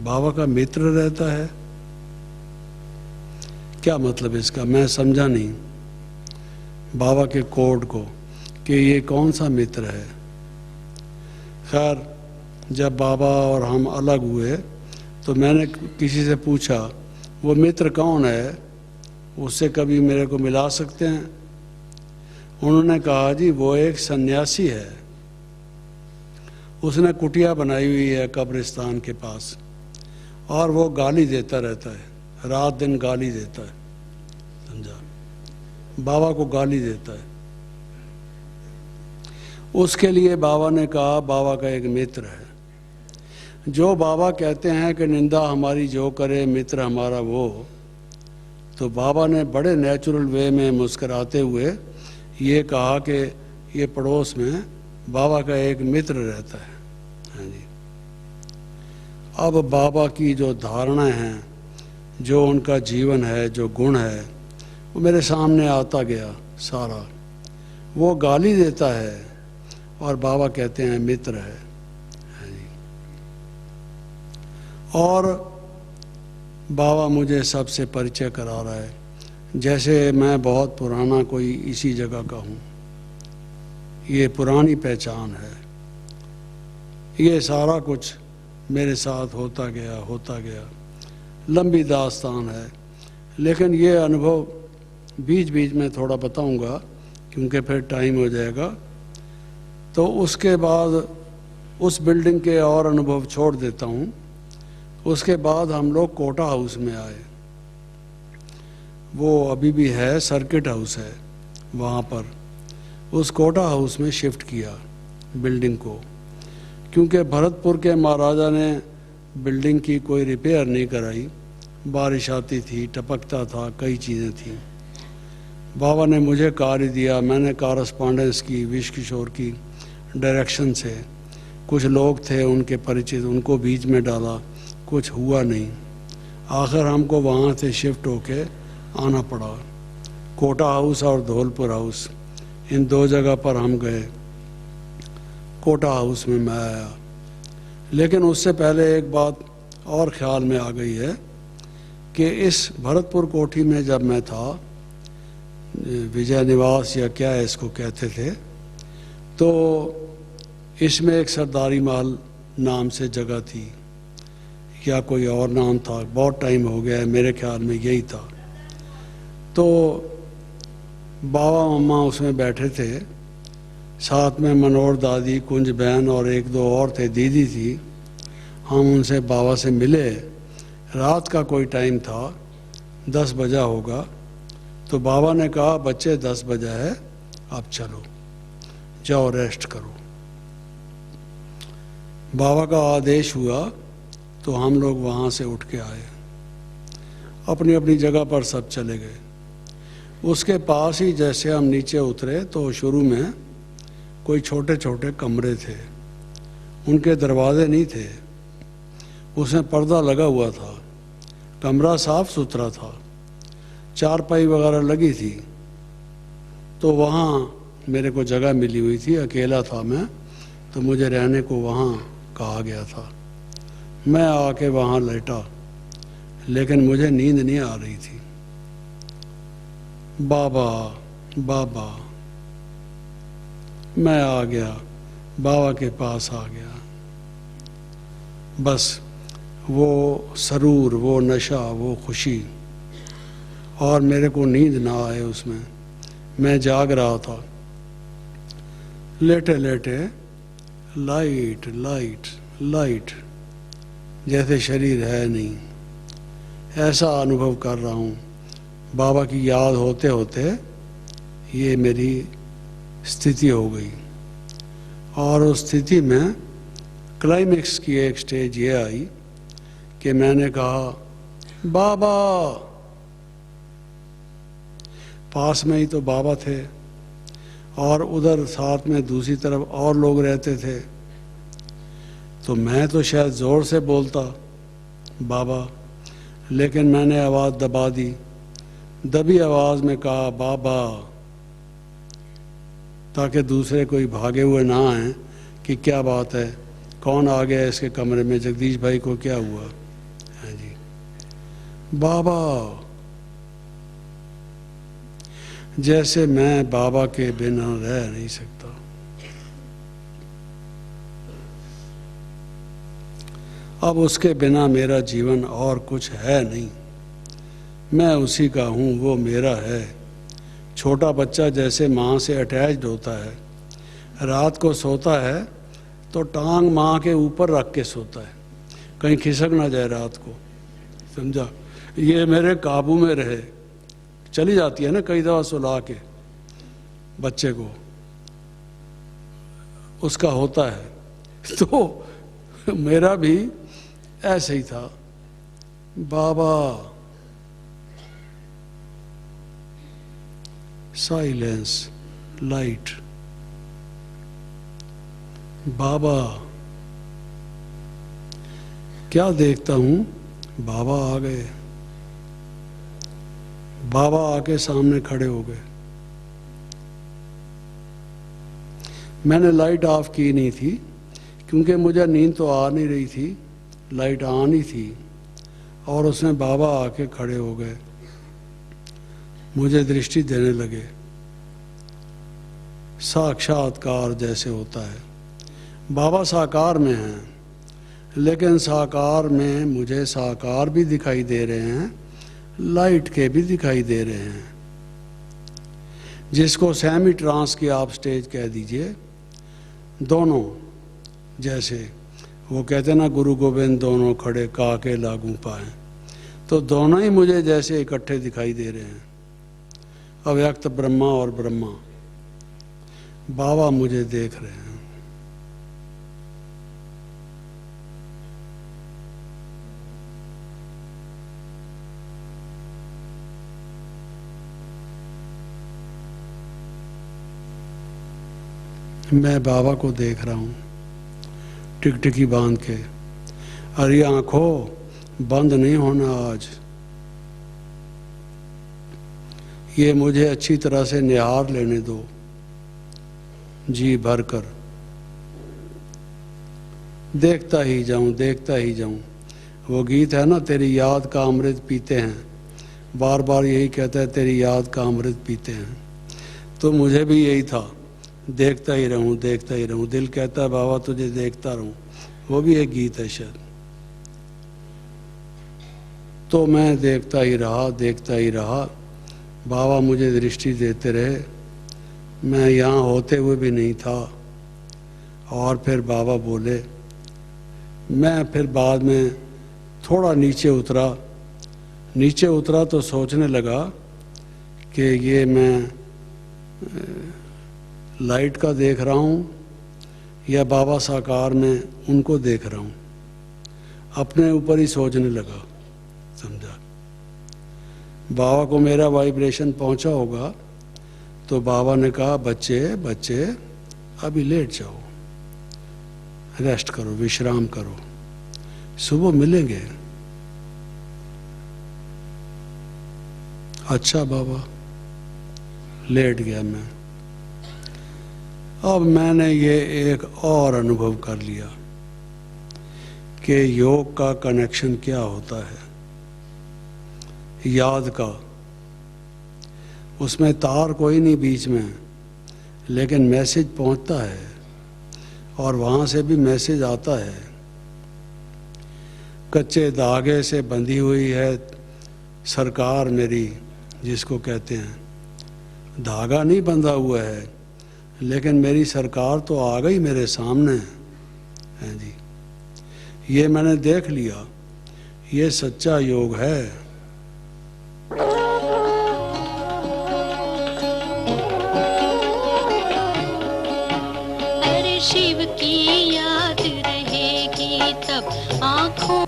बाबा का मित्र रहता है, क्या मतलब इसका, मैं समझा नहीं बाबा के कोड को कि ये कौन सा मित्र है। खैर, जब बाबा और हम अलग हुए तो मैंने किसी से पूछा वो मित्र कौन है, उससे कभी मेरे को मिला सकते हैं। उन्होंने कहा जी वो एक सन्यासी है, उसने कुटिया बनाई हुई है कब्रिस्तान के पास, और वो गाली देता रहता है, रात दिन गाली देता है, समझा, बाबा को गाली देता है। उसके लिए बाबा ने कहा बाबा का एक मित्र है, जो बाबा कहते हैं कि निंदा हमारी जो करे मित्र हमारा वो। तो बाबा ने बड़े नेचुरल वे में मुस्कराते हुए ये कहा कि ये पड़ोस में बाबा का एक मित्र रहता है। हाँ जी। अब बाबा की जो धारणाएं हैं, जो उनका जीवन है, जो गुण है, वो मेरे सामने आता गया सारा। वो गाली देता है और बाबा कहते हैं मित्र है। और बाबा मुझे सबसे परिचय करा रहा है, जैसे मैं बहुत पुराना कोई इसी जगह का हूँ। ये पुरानी पहचान है। ये सारा कुछ मेरे साथ होता गया, लंबी दास्तान है। लेकिन ये अनुभव बीच बीच में थोड़ा बताऊंगा, क्योंकि फिर टाइम हो जाएगा। तो उसके बाद उस बिल्डिंग के और अनुभव छोड़ देता हूँ। उसके बाद हम लोग कोटा हाउस में आए। वो अभी भी है, सर्किट हाउस है वहाँ पर। उस कोटा हाउस में शिफ्ट किया बिल्डिंग को, क्योंकि भरतपुर के महाराजा ने बिल्डिंग की कोई रिपेयर नहीं कराई। बारिश आती थी, टपकता था, कई चीज़ें थी। बाबा ने मुझे कार्य दिया, मैंने कॉरस्पॉन्डेंस की विश किशोर की डायरेक्शन से। कुछ लोग थे उनके परिचित, उनको बीच में डाला, कुछ हुआ नहीं। आखिर हमको वहाँ से शिफ्ट होके आना पड़ा। कोटा हाउस और धौलपुर हाउस, इन दो जगह पर हम गए। कोटा हाउस में मैं आया। लेकिन उससे पहले एक बात और ख्याल में आ गई है कि इस भरतपुर कोठी में जब मैं था, विजय निवास या क्या इसको कहते थे, तो इसमें एक सरदारी महल नाम से जगह थी, या कोई और नाम था, बहुत टाइम हो गया है, मेरे ख्याल में यही था। तो बाबा मम्मा उसमें बैठे थे, साथ में मनोहर दादी, कुंज बहन और एक दो और थे, दीदी थी। हम उनसे बाबा से मिले। रात का कोई टाइम था, 10 बजा होगा। तो बाबा ने कहा बच्चे 10 बजा है, आप चलो। जाओ रेस्ट करो। बाबा का आदेश हुआ तो हम लोग वहाँ से उठ के आए, अपनी अपनी जगह पर सब चले गए। उसके पास ही जैसे हम नीचे उतरे तो शुरू में कोई छोटे छोटे कमरे थे, उनके दरवाजे नहीं थे, उसमें पर्दा लगा हुआ था, कमरा साफ सुथरा था, चारपाई वगैरह लगी थी। तो वहाँ मेरे को जगह मिली हुई थी, अकेला था मैं, तो मुझे रहने को वहाँ कहा गया था। मैं आके वहाँ लेटा, लेकिन मुझे नींद नहीं आ रही थी। बाबा बाबा, मैं आ गया, बाबा के पास आ गया। बस वो सरूर, वो नशा, वो खुशी, और मेरे को नींद ना आए उसमें। मैं जाग रहा था, लेटे लेटे लाइट लाइट लाइट, जैसे शरीर है नहीं, ऐसा अनुभव कर रहा हूँ। बाबा की याद होते होते ये मेरी स्थिति हो गई। और उस स्थिति में क्लाइमेक्स की एक स्टेज ये आई कि मैंने कहा बाबा। पास में ही तो बाबा थे, और उधर साथ में दूसरी तरफ और लोग रहते थे। तो मैं तो शायद ज़ोर से बोलता बाबा, लेकिन मैंने आवाज़ दबा दी, दबी आवाज़ में कहा बाबा, ताकि दूसरे कोई भागे हुए ना आए कि क्या बात है, कौन आ गया इसके कमरे में, जगदीश भाई को क्या हुआ है जी। बाबा, जैसे मैं बाबा के बिना रह नहीं सकता। अब उसके बिना मेरा जीवन और कुछ है नहीं, मैं उसी का हूँ, वो मेरा है। छोटा बच्चा जैसे माँ से अटैच्ड होता है, रात को सोता है तो टांग माँ के ऊपर रख के सोता है, कहीं खिसक ना जाए रात को, समझा, ये मेरे काबू में रहे। चली जाती है ना कई दफ़ा सुला के बच्चे को, उसका होता है। तो मेरा भी ऐसे ही था। बाबा, साइलेंस, लाइट। बाबा, क्या देखता हूँ, बाबा आ गए। बाबा आके सामने खड़े हो गए। मैंने लाइट ऑफ की नहीं थी, क्योंकि मुझे नींद तो आ नहीं रही थी, लाइट आनी थी। और उसमें बाबा आके खड़े हो गए, मुझे दृष्टि देने लगे। साक्षात्कार जैसे होता है। बाबा साकार में हैं, लेकिन साकार में मुझे साकार भी दिखाई दे रहे हैं, लाइट के भी दिखाई दे रहे हैं, जिसको सेमी ट्रांस की आप स्टेज कह दीजिए। दोनों, जैसे वो कहते ना गुरु गोविंद दोनों खड़े काके लागू पाए, तो दोनों ही मुझे जैसे इकट्ठे दिखाई दे रहे हैं। अव्यक्त ब्रह्मा और ब्रह्मा, बाबा मुझे देख रहे हैं। मैं बाबा को देख रहा हूँ टिकटिकी बांध के। अरे आंखों, बंद नहीं होना आज, ये मुझे अच्छी तरह से निहार लेने दो, जी भर कर देखता ही जाऊं, देखता ही जाऊं। वो गीत है ना, तेरी याद का अमृत पीते हैं, बार बार यही कहता है, तेरी याद का अमृत पीते हैं। तो मुझे भी यही था, देखता ही रहूं, देखता ही रहूं। दिल कहता है बाबा तुझे देखता रहूं, वो भी एक गीत है शायद। तो मैं देखता ही रहा, देखता ही रहा। बाबा मुझे दृष्टि देते रहे, मैं यहाँ होते हुए भी नहीं था। और फिर बाबा बोले। मैं फिर बाद में थोड़ा नीचे उतरा तो सोचने लगा कि ये मैं लाइट का देख रहा हूँ या बाबा साकार में उनको देख रहा हूँ, अपने ऊपर ही सोचने लगा। समझा? बाबा को मेरा वाइब्रेशन पहुंचा होगा तो बाबा ने कहा बच्चे बच्चे अभी लेट जाओ, रेस्ट करो, विश्राम करो, सुबह मिलेंगे। अच्छा बाबा, लेट गया मैं। अब मैंने ये एक और अनुभव कर लिया कि योग का कनेक्शन क्या होता है, याद का। उसमें तार कोई नहीं बीच में, लेकिन मैसेज पहुंचता है और वहाँ से भी मैसेज आता है। कच्चे धागे से बंधी हुई है सरकार मेरी, जिसको कहते हैं। धागा नहीं बंधा हुआ है, लेकिन मेरी सरकार तो आ गई मेरे सामने है जी। ये मैंने देख लिया, ये सच्चा योग है। अरे शिव की याद रहेगी तब आँखों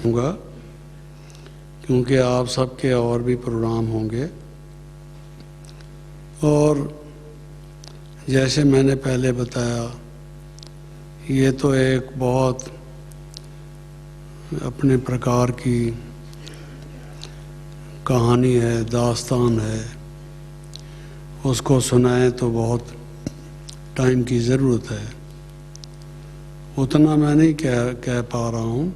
होगा, क्योंकि आप सबके और भी प्रोग्राम होंगे। और जैसे मैंने पहले बताया, ये तो एक बहुत अपने प्रकार की कहानी है, दास्तान है। उसको सुनाएं तो बहुत टाइम की ज़रूरत है, उतना मैं नहीं कह पा रहा हूँ।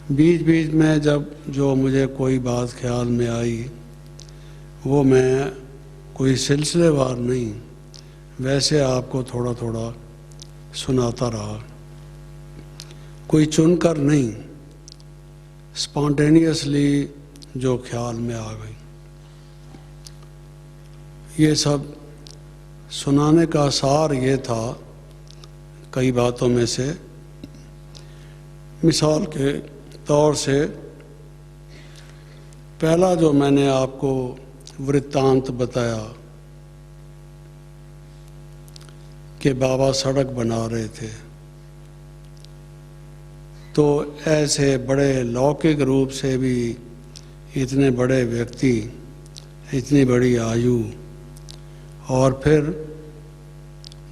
बीच बीच में जब जो मुझे कोई बात ख्याल में आई, वो मैं कोई सिलसिलेवार नहीं, वैसे आपको थोड़ा थोड़ा सुनाता रहा, कोई चुनकर नहीं, स्पॉन्टेनियसली जो ख्याल में आ गई। ये सब सुनाने का सार ये था, कई बातों में से मिसाल के तौर से, पहला जो मैंने आपको वृत्तांत बताया कि बाबा सड़क बना रहे थे, तो ऐसे बड़े लौकिक रूप से भी इतने बड़े व्यक्ति, इतनी बड़ी आयु, और फिर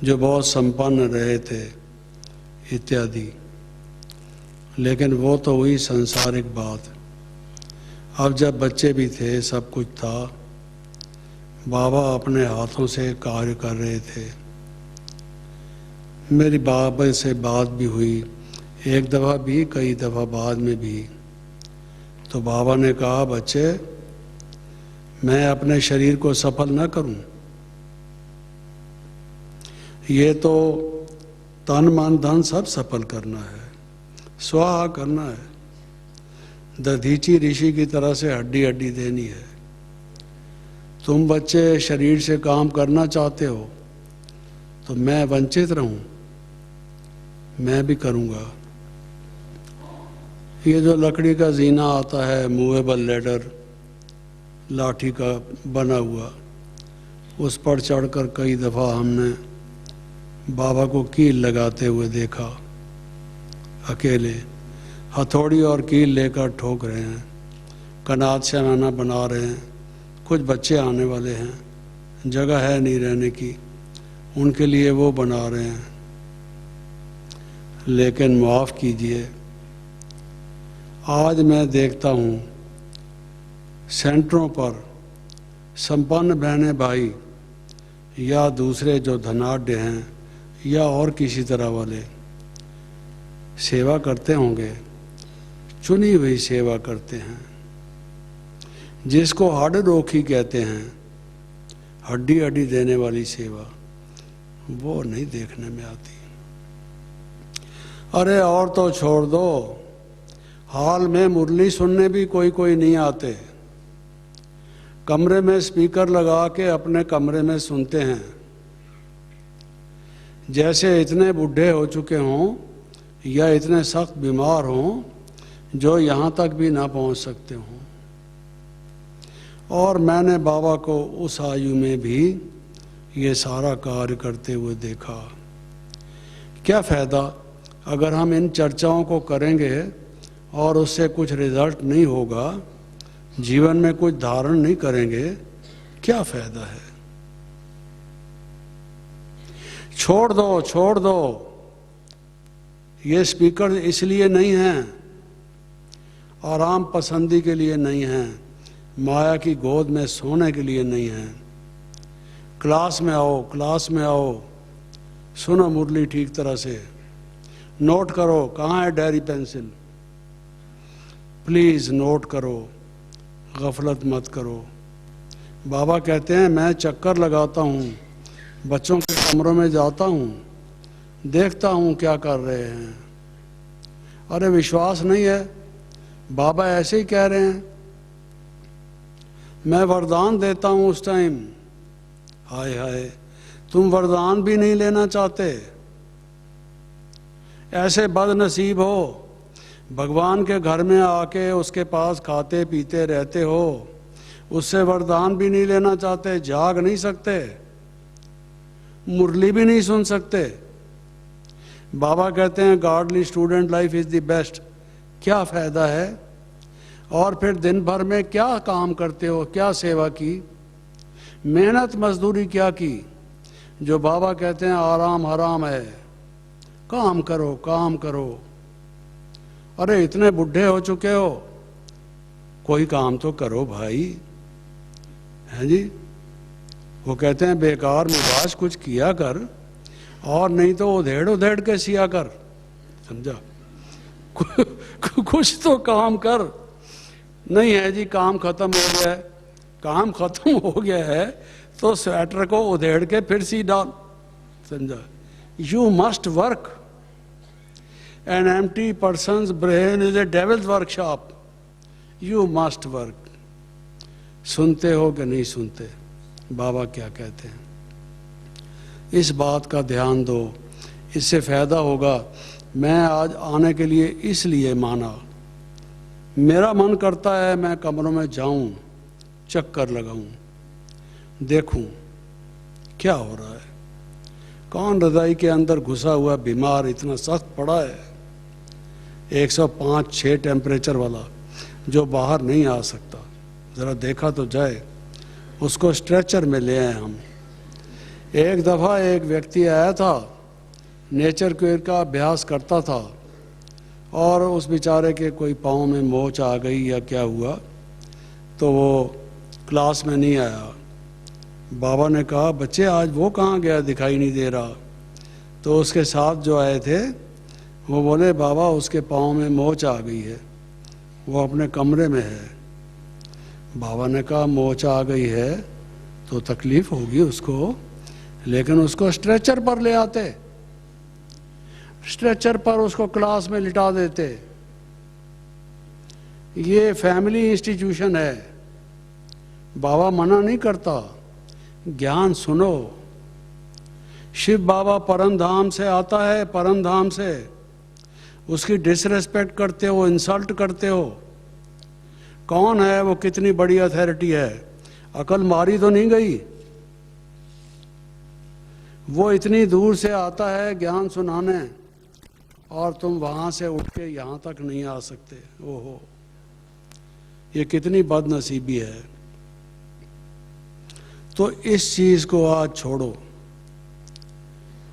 जो बहुत संपन्न रहे थे इत्यादि, लेकिन वो तो हुई सांसारिक बात। अब जब बच्चे भी थे, सब कुछ था, बाबा अपने हाथों से कार्य कर रहे थे। मेरी बाबा से बात भी हुई, एक दफ़ा भी, कई दफ़ा बाद में भी। तो बाबा ने कहा बच्चे, मैं अपने शरीर को सफल न करूं, ये तो तन मन धन सब सफल करना है, स्वाहा करना है। दधीची ऋषि की तरह से हड्डी हड्डी देनी है। तुम बच्चे शरीर से काम करना चाहते हो तो मैं वंचित रहूं, मैं भी करूंगा। ये जो लकड़ी का जीना आता है, मूवेबल लेडर, लाठी का बना हुआ, उस पर चढ़कर कई दफ़ा हमने बाबा को कील लगाते हुए देखा। अकेले हथौड़ी और कील लेकर ठोक रहे हैं, कनात शमाना बना रहे हैं। कुछ बच्चे आने वाले हैं, जगह है नहीं रहने की, उनके लिए वो बना रहे हैं। लेकिन माफ़ कीजिए, आज मैं देखता हूँ सेंटरों पर संपन्न बहने भाई या दूसरे जो धनाढ़ हैं या और किसी तरह वाले सेवा करते होंगे, चुनी हुई सेवा करते हैं, जिसको हड्ड रोखी कहते हैं, हड्डी हड्डी देने वाली सेवा, वो नहीं देखने में आती। अरे और तो छोड़ दो, हाल में मुरली सुनने भी कोई कोई नहीं आते, कमरे में स्पीकर लगा के अपने कमरे में सुनते हैं। जैसे इतने बूढ़े हो चुके हों या इतने सख्त बीमार हों जो यहाँ तक भी ना पहुँच सकते हों। और मैंने बाबा को उस आयु में भी ये सारा कार्य करते हुए देखा। क्या फ़ायदा अगर हम इन चर्चाओं को करेंगे और उससे कुछ रिजल्ट नहीं होगा, जीवन में कुछ धारण नहीं करेंगे, क्या फ़ायदा है? छोड़ दो, छोड़ दो। ये स्पीकर इसलिए नहीं हैं, आराम पसंदी के लिए नहीं हैं, माया की गोद में सोने के लिए नहीं हैं। क्लास में आओ, क्लास में आओ, सुनो मुरली ठीक तरह से, नोट करो। कहाँ है डायरी पेंसिल? प्लीज़ नोट करो, गफलत मत करो। बाबा कहते हैं मैं चक्कर लगाता हूँ, बच्चों के कमरों में जाता हूँ, देखता हूँ क्या कर रहे हैं। अरे विश्वास नहीं है? बाबा ऐसे ही कह रहे हैं। मैं वरदान देता हूँ उस टाइम, हाय हाय, तुम वरदान भी नहीं लेना चाहते। ऐसे बदनसीब हो, भगवान के घर में आके उसके पास खाते पीते रहते हो, उससे वरदान भी नहीं लेना चाहते, जाग नहीं सकते, मुरली भी नहीं सुन सकते। बाबा कहते हैं godly student life is the best. क्या फ़ायदा है? और फिर दिन भर में क्या काम करते हो, क्या सेवा की, मेहनत मजदूरी क्या की? जो बाबा कहते हैं आराम हराम है, काम करो, काम करो। अरे इतने बुढ़े हो चुके हो, कोई काम तो करो भाई, हैं जी? वो कहते हैं बेकार मुबाश कुछ किया कर, और नहीं तो उधेड़ उधेड़ के सिया कर, समझा? कुछ तो काम कर। नहीं है जी, काम खत्म हो गया है, काम खत्म हो गया है तो स्वेटर को उधेड़ के फिर सी डाल, समझा? You must work. An empty person's brain is a devil's workshop. You must work. सुनते हो कि नहीं सुनते? बाबा क्या कहते हैं? इस बात का ध्यान दो, इससे फ़ायदा होगा। मैं आज आने के लिए इसलिए माना, मेरा मन करता है मैं कमरों में जाऊं, चक्कर लगाऊं, देखूं क्या हो रहा है। कौन रज़ाई के अंदर घुसा हुआ बीमार इतना सख्त पड़ा है, 105-6 टेम्परेचर वाला, जो बाहर नहीं आ सकता। ज़रा देखा तो जाए, उसको स्ट्रेचर में ले आए हम। एक दफ़ा एक व्यक्ति आया था, नेचर क्यूर का अभ्यास करता था, और उस बेचारे के कोई पाँव में मोच आ गई या क्या हुआ, तो वो क्लास में नहीं आया। बाबा ने कहा बच्चे आज वो कहाँ गया, दिखाई नहीं दे रहा। तो उसके साथ जो आए थे वो बोले बाबा उसके पाँव में मोच आ गई है, वो अपने कमरे में है। बाबा ने कहा मोच आ गई है तो तकलीफ़ होगी उसको, लेकिन उसको स्ट्रेचर पर ले आते, स्ट्रेचर पर उसको क्लास में लिटा देते। ये फैमिली इंस्टीट्यूशन है, बाबा मना नहीं करता, ज्ञान सुनो। शिव बाबा परम धाम से आता है, परम धाम से, उसकी डिसरेस्पेक्ट करते हो, इंसल्ट करते हो। कौन है वो, कितनी बड़ी अथॉरिटी है, अकल मारी तो नहीं गई? वो इतनी दूर से आता है ज्ञान सुनाने, और तुम वहां से उठ के यहाँ तक नहीं आ सकते। ओहो, ये कितनी बदनसीबी है। तो इस चीज को आज छोड़ो,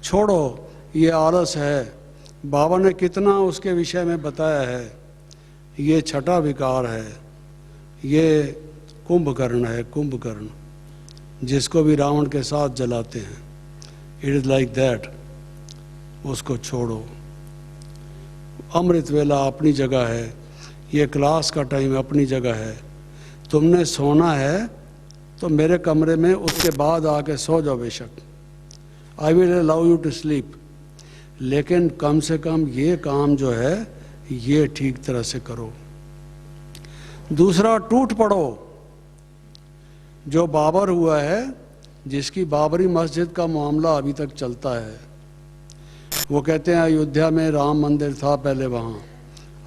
छोड़ो, ये आलस है। बाबा ने कितना उसके विषय में बताया है। ये छठा विकार है, ये कुंभकर्ण है, कुंभकर्ण, जिसको भी रावण के साथ जलाते हैं। इट इज़ लाइक दैट, उसको छोड़ो। अमृत वेला अपनी जगह है, ये क्लास का टाइम अपनी जगह है। तुमने सोना है तो मेरे कमरे में उसके बाद आके सो जाओ बेशक, I will allow you to sleep, लेकिन कम से कम ये काम जो है ये ठीक तरह से करो। दूसरा, टूट पड़ो। जो बाबर हुआ है, जिसकी बाबरी मस्जिद का मामला अभी तक चलता है, वो कहते हैं अयोध्या में राम मंदिर था पहले वहाँ,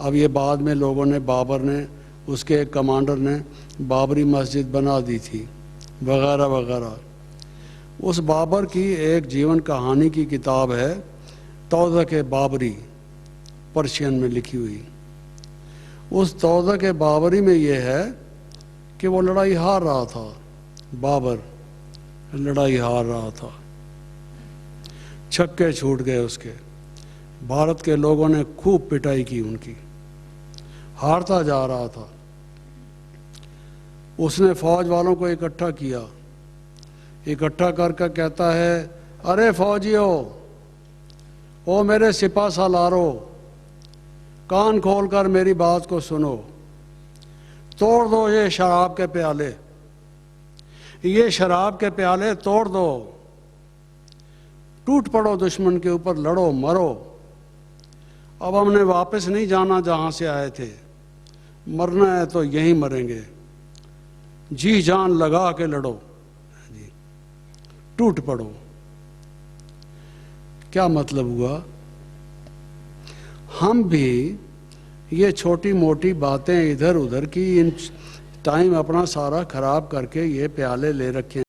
अब ये बाद में लोगों ने, बाबर ने, उसके एक कमांडर ने बाबरी मस्जिद बना दी थी, वगैरह वगैरह। उस बाबर की एक जीवन कहानी की किताब है तौज़क़ बाबरी, पर्शियन में लिखी हुई। उस तौज़क़ बाबरी में ये है कि वो लड़ाई हार रहा था, बाबर लड़ाई हार रहा था, छक्के छूट गए उसके, भारत के लोगों ने खूब पिटाई की उनकी, हारता जा रहा था। उसने फौज वालों को इकट्ठा किया, इकट्ठा करके कहता है, अरे फौजियों, ओ मेरे सिपा सालारो, कान खोलकर मेरी बात को सुनो, तोड़ दो ये शराब के प्याले, ये शराब के प्याले तोड़ दो, टूट पड़ो दुश्मन के ऊपर, लड़ो मरो। अब हमने वापस नहीं जाना जहाँ से आए थे, मरना है तो यहीं मरेंगे, जी जान लगा के लड़ो, टूट पड़ो। क्या मतलब हुआ? हम भी ये छोटी मोटी बातें इधर उधर की, इन टाइम अपना सारा खराब करके ये प्याले ले रखे